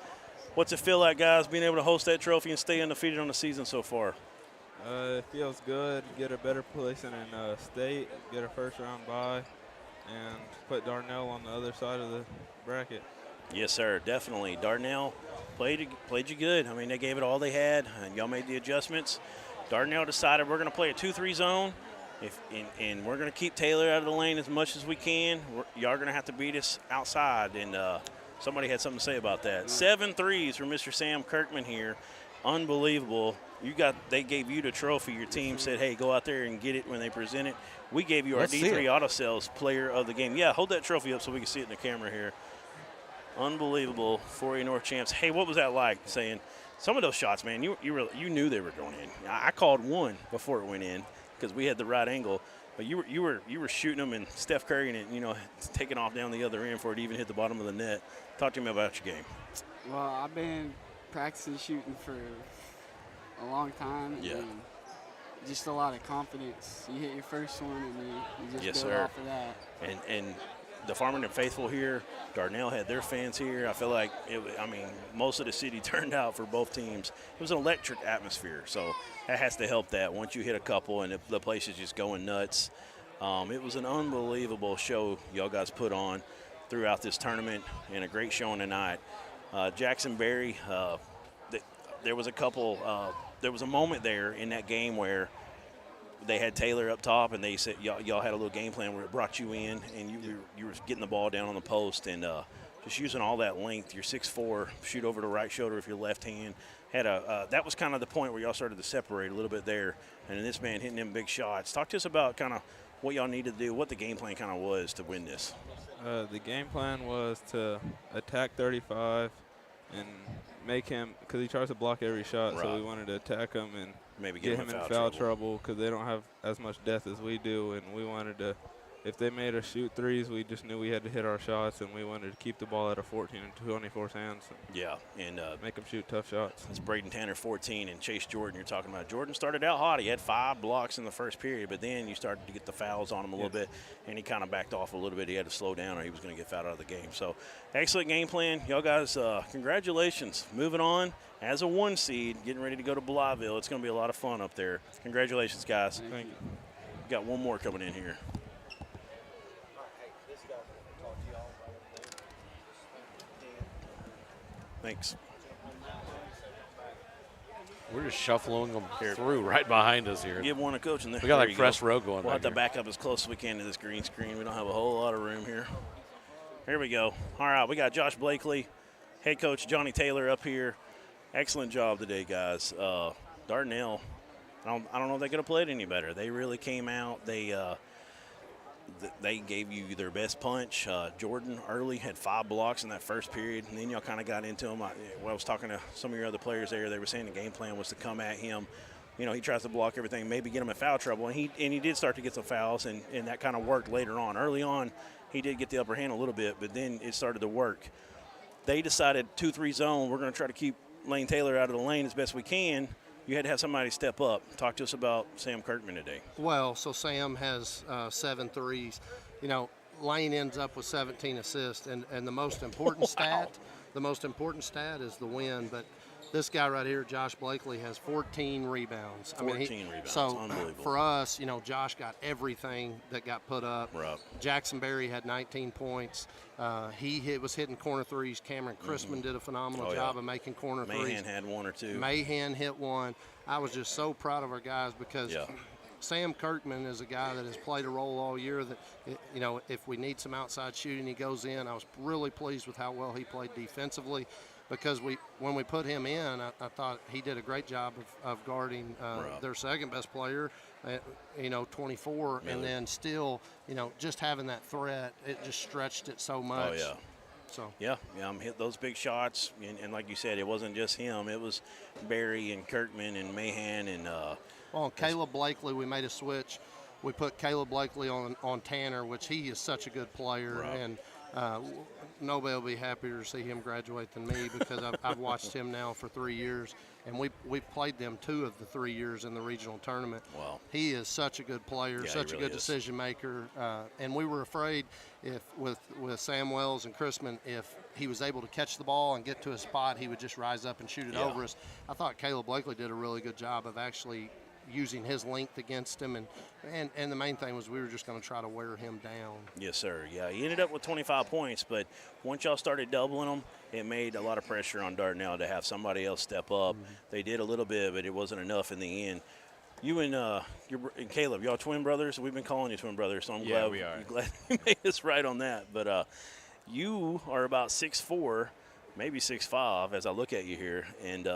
What's it feel like, guys, being able to host that trophy and stay undefeated on the season so far? It feels good. Get a better placing in state, get a first-round bye, and put Dardanelle on the other side of the bracket. Yes, sir, definitely. Dardanelle played you good. I mean, they gave it all they had, and y'all made the adjustments. Dardanelle decided we're going to play a 2-3 zone, and we're going to keep Taylor out of the lane as much as we can. Y'all are going to have to beat us outside, and somebody had something to say about that. 7 threes from Mr. Sam Kirkman here. Unbelievable. They gave you the trophy. Your team said, hey, go out there and get it when they present it. We gave you our D3 Auto Sales player of the game. Yeah, hold that trophy up so we can see it in the camera here. Unbelievable. 4A North champs. Hey, what was that like saying some of those shots, man, you knew they were going in. I called one before it went in because we had the right angle. But you were shooting them and Steph Curry and it, taking off down the other end before it even hit the bottom of the net. Talk to me about your game. Well, I've been practicing shooting for a long time. Yeah. And just a lot of confidence. You hit your first one and you just build off of that. And the Farmington faithful here, Dardanelle had their fans here. I feel like most of the city turned out for both teams. It was an electric atmosphere, so that has to help that. Once you hit a couple and the place is just going nuts. It was an unbelievable show y'all guys put on throughout this tournament and a great showing tonight. Jackson Berry, there was a moment there in that game where they had Taylor up top, and they said y'all had a little game plan where it brought you in, and you were getting the ball down on the post, and just using all that length. You're 6'4", shoot over the right shoulder with your left hand. That was kind of the point where y'all started to separate a little bit there, and then this man hitting them big shots. Talk to us about kind of what y'all needed to do, what the game plan kind of was to win this. The game plan was to attack 35 and make him, because he tries to block every shot, so we wanted to attack him and maybe get him in foul trouble because they don't have as much depth as we do, and we wanted to, if they made us shoot threes, we just knew we had to hit our shots, and we wanted to keep the ball out of 14 and 24's hands. Yeah, and make them shoot tough shots. It's Braden Tanner, 14, and Chase Jordan you're talking about. Jordan started out hot. He had 5 blocks in the first period, but then you started to get the fouls on him a little bit, and he kind of backed off a little bit. He had to slow down or he was going to get fouled out of the game. So excellent game plan. Y'all guys, congratulations. Moving on as a 1 seed, getting ready to go to Blytheville. It's going to be a lot of fun up there. Congratulations, guys. Thank you. We got one more coming in here. Thanks. We're just shuffling them through right behind us here. Give one a coach, and we got like press row going. We'll have to back up as close as we can to this green screen. We don't have a whole lot of room here. Here we go. All right, we got Josh Blakely, head coach Johnny Taylor up here. Excellent job today, guys. Dardanelle, I don't know if they could have played any better. They really came out. They gave you their best punch. Jordan early had 5 blocks in that first period, and then y'all kind of got into him. I was talking to some of your other players there. They were saying the game plan was to come at him. He tries to block everything, maybe get him in foul trouble, and he did start to get some fouls, and that kind of worked later on. Early on, he did get the upper hand a little bit, but then it started to work. They decided 2-3 zone. We're going to try to keep Lane Taylor out of the lane as best we can. You had to have somebody step up. Talk to us about Sam Kirkman today. Well, so Sam has 7 threes. Lane ends up with 17 assists, and the most important stat is the win. But this guy right here, Josh Blakely, has 14 rebounds. 14 rebounds, so unbelievable. For us, Josh got everything that got put up. Right. Jackson Berry had 19 points. He was hitting corner threes. Cameron Chrisman did a phenomenal job of making corner threes. Mahan had 1 or 2. Mahan hit 1. I was just so proud of our guys because Sam Kirkman is a guy that has played a role all year that, if we need some outside shooting, he goes in. I was really pleased with how well he played defensively because when we put him in, I thought he did a great job of guarding their second best player, 24, and then still, just having that threat, it just stretched it so much. Oh, yeah. So yeah, hit those big shots, and like you said, it wasn't just him. It was Barry and Kirkman and Mahan and. Well, Caleb Blakely, we made a switch. We put Caleb Blakely on Tanner, which he is such a good player, Right. and nobody will be happier to see him graduate than me because I've watched him now for 3 years, and we've played them 2 of the 3 years in the regional tournament. Wow. He is such a good player, Yeah, such he a really good is. decision maker, and we were afraid with Sam Wells and Chrisman, if he was able to catch the ball and get to a spot, he would just rise up and shoot it Yeah. over us. I thought Caleb Blakely did a really good job of actually using his length against him, and the main thing was we were just going to try to wear him down. Yes, sir. Yeah, he ended up with 25 points, but once y'all started doubling them, it made a lot of pressure on Dardanelle to have somebody else step up. They did a little bit, but it wasn't enough in the end. You and Caleb, y'all twin brothers. We've been calling you twin brothers, so I'm glad we are. glad you made us right on that. But you are about 6'4", maybe 6'5", as I look at you here, and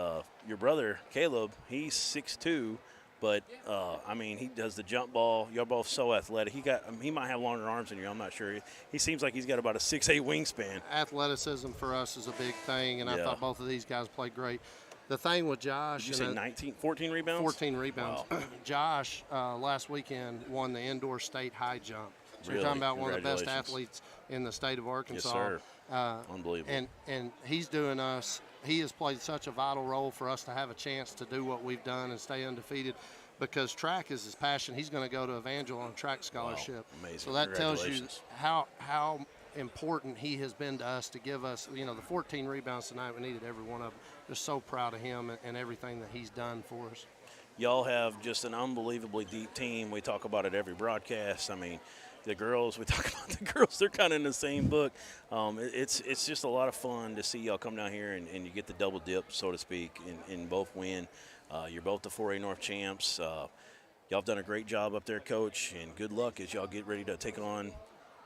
your brother Caleb, he's 6'2". But, he does the jump ball. You're both so athletic. He might have longer arms than you. I'm not sure. He seems like he's got about a 6'8" wingspan. Athleticism for us is a big thing, and I thought both of these guys played great. The thing with Josh. Did you say 14 rebounds? 14 rebounds. Wow. Josh, last weekend, won the indoor state high jump. So Really? you're talking about one of the best Congratulations. athletes in the state of Arkansas. Yes, sir. Unbelievable. And he's doing us. He has played such a vital role for us to have a chance to do what we've done and stay undefeated, because track is his passion. He's going to go to Evangel on a track scholarship. Wow. Amazing. So that tells you Congratulations. how important he has been to us to give us, the 14 rebounds tonight. We needed every one of them. Just so proud of him and everything that he's done for us. Y'all have just an unbelievably deep team. We talk about it every broadcast. The girls, we talk about the girls, they're kind of in the same book. It's just a lot of fun to see y'all come down here and you get the double dip, so to speak, and both win. You're both the 4A North champs. Y'all have done a great job up there, Coach, and good luck as y'all get ready to take on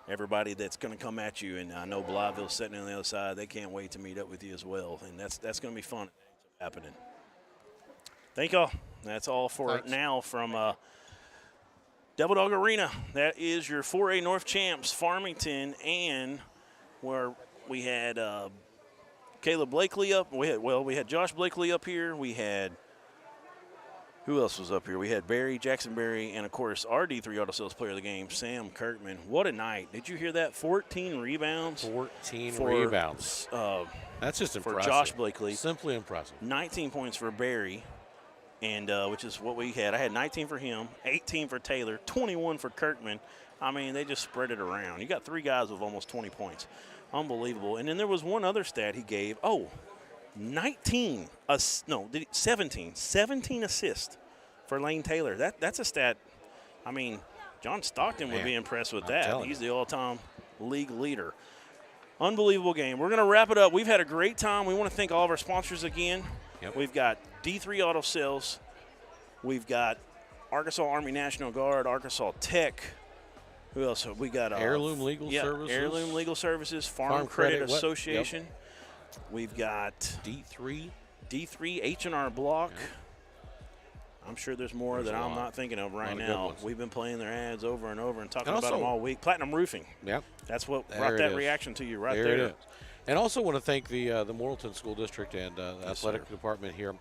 everybody that's going to come at you. And I know Blytheville's sitting on the other side. They can't wait to meet up with you as well, and that's going to be fun happening. Thank y'all. That's all for now from Devil Dog Arena. That is your 4A North champs, Farmington, and where we had Caleb Blakely up. We had Josh Blakely up here. We had, who else was up here? We had Jackson Berry, and of course our D3 Auto Sales Player of the Game, Sam Kirkman. What a night! Did you hear that? 14 rebounds. 14 rebounds. That's just impressive. For Josh Blakely. Simply impressive. 19 points for Barry, and which is what we had. I had 19 for him, 18 for Taylor, 21 for Kirkman. They just spread it around. You got 3 guys with almost 20 points. Unbelievable. And then there was one other stat he gave. 17 assists for Lane Taylor. That's a stat. John Stockton would be impressed with that. He's the all-time league leader. Unbelievable game. We're going to wrap it up. We've had a great time. We want to thank all of our sponsors again. Yep. We've got D3 Auto Sales. We've got Arkansas Army National Guard, Arkansas Tech. Who else? We got Heirloom Legal Services. Heirloom Legal Services, Farm Credit Association. Yep. We've got D3 H&R Block. Yep. I'm sure there's more that I'm not thinking of right now. We've been playing their ads over and over and talking about them all week. Platinum Roofing. Yep. That's what brought that reaction to you right there. There it is. And also want to thank the Morrilton School District and athletic department here.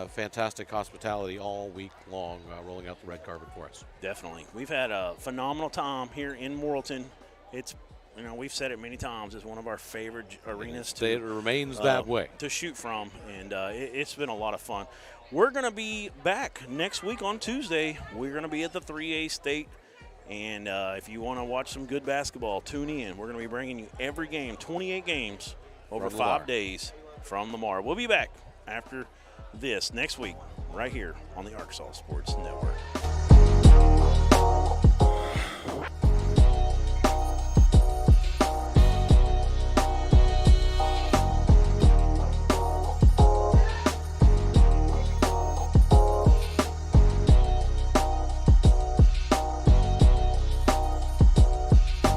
Fantastic hospitality all week long, rolling out the red carpet for us. Definitely. We've had a phenomenal time here in Morrilton. It's, we've said it many times, it's one of our favorite arenas It remains that way. To shoot from, and it's been a lot of fun. We're going to be back next week on Tuesday. We're going to be at the 3A State. And if you want to watch some good basketball, tune in. We're going to be bringing you every game, 28 games over 5 days from Lamar. We'll be back after this next week right here on the Arkansas Sports Network.